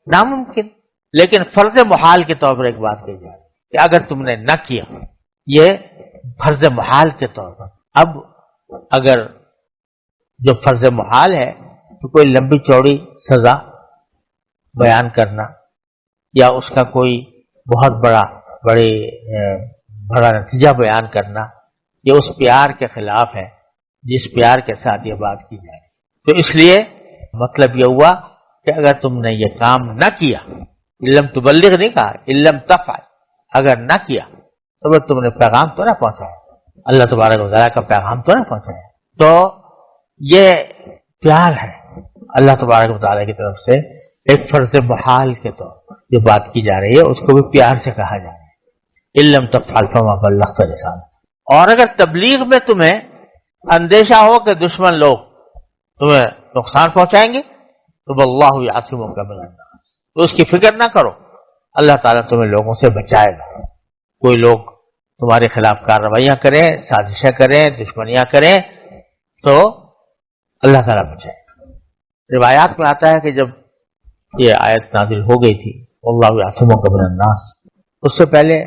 ناممکن، لیکن فرض محال کے طور پر ایک بات کہی جا رہی ہے کہ اگر تم نے نہ کیا، یہ فرض محال کے طور پر۔ اب اگر جو فرض محال ہے تو کوئی لمبی چوڑی سزا بیان کرنا یا اس کا کوئی بہت بڑا نتیجہ بیان کرنا، یہ اس پیار کے خلاف ہے جس پیار کے ساتھ یہ بات کی جائے۔ تو اس لیے مطلب یہ ہوا کہ اگر تم نے یہ کام نہ کیا، علم تبلغ نہیں کہا، علم تفعل، اگر نہ کیا تو پھر تم نے پیغام تو نہ پہنچایا، اللہ تبارک و تعالیٰ کا پیغام تو نہ پہنچایا۔ تو یہ پیار ہے اللہ تبارک و تعالیٰ کی طرف سے، ایک فرض محال کے طور پر جو بات کی جا رہی ہے اس کو بھی پیار سے کہا جا رہا ہے، علم تفعل فما بلغت رسالتہ۔ اور اگر تبلیغ میں تمہیں اندیشہ ہو کہ دشمن لوگ تمہیں نقصان پہنچائیں گے تو واللہ یعصمک من الناس، تو اس کی فکر نہ کرو، اللہ تعالیٰ تمہیں لوگوں سے بچائے گا۔ کوئی لوگ تمہارے خلاف کارروائیاں کریں، سازشیں کریں، دشمنیاں کریں تو اللہ تعالیٰ بچائے گا۔ روایات میں آتا ہے کہ جب یہ آیت نازل ہو گئی تھی واللہ یعصمک من الناس، اس سے پہلے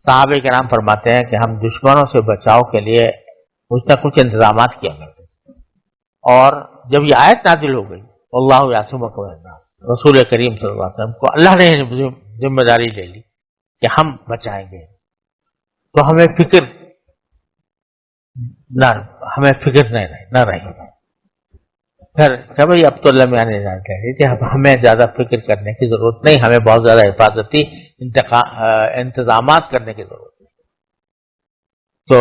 صحابہ کرام فرماتے ہیں کہ ہم دشمنوں سے بچاؤ کے لیے کچھ نہ کچھ انتظامات کیا کرتے تھے، اور جب یہ آیت نازل ہو گئی واللہ یعصمک من الناس، رسول کریم صلی اللہ علیہ وسلم کو اللہ نے ذمہ داری لے لی کہ ہم بچائیں گے، تو ہمیں فکر نہ رہی۔ پھر کہ بھائی اب تو اللہ میاں نے جان کہہ رہی تھی اب ہمیں زیادہ فکر کرنے کی ضرورت نہیں، ہمیں بہت زیادہ حفاظتی انتظامات کرنے کی ضرورت ہے۔ تو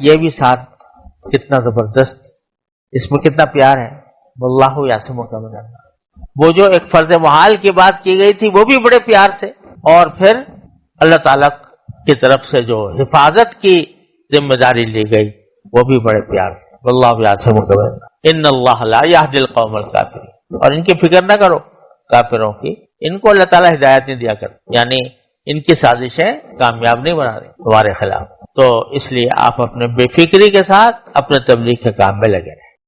یہ بھی ساتھ کتنا زبردست، اس میں کتنا پیار ہے، واللہ یعصمک من الناس۔ وہ جو ایک فرض محال کی بات کی گئی تھی وہ بھی بڑے پیار سے، اور پھر اللہ تعالیٰ کی طرف سے جو حفاظت کی ذمہ داری لی گئی وہ بھی بڑے پیار سے، واللہ یعصمک من الناس ان اللہ لا یہدی القوم الکافرین۔ اور ان کی فکر نہ کرو کافروں کی، ان کو اللہ تعالیٰ ہدایت نہیں دیا کرتا، یعنی ان کی سازشیں کامیاب نہیں بنا رہی تمہارے خلاف۔ تو اس لیے آپ اپنے بے فکری کے ساتھ اپنے تبلیغ کے کام میں لگے رہیں۔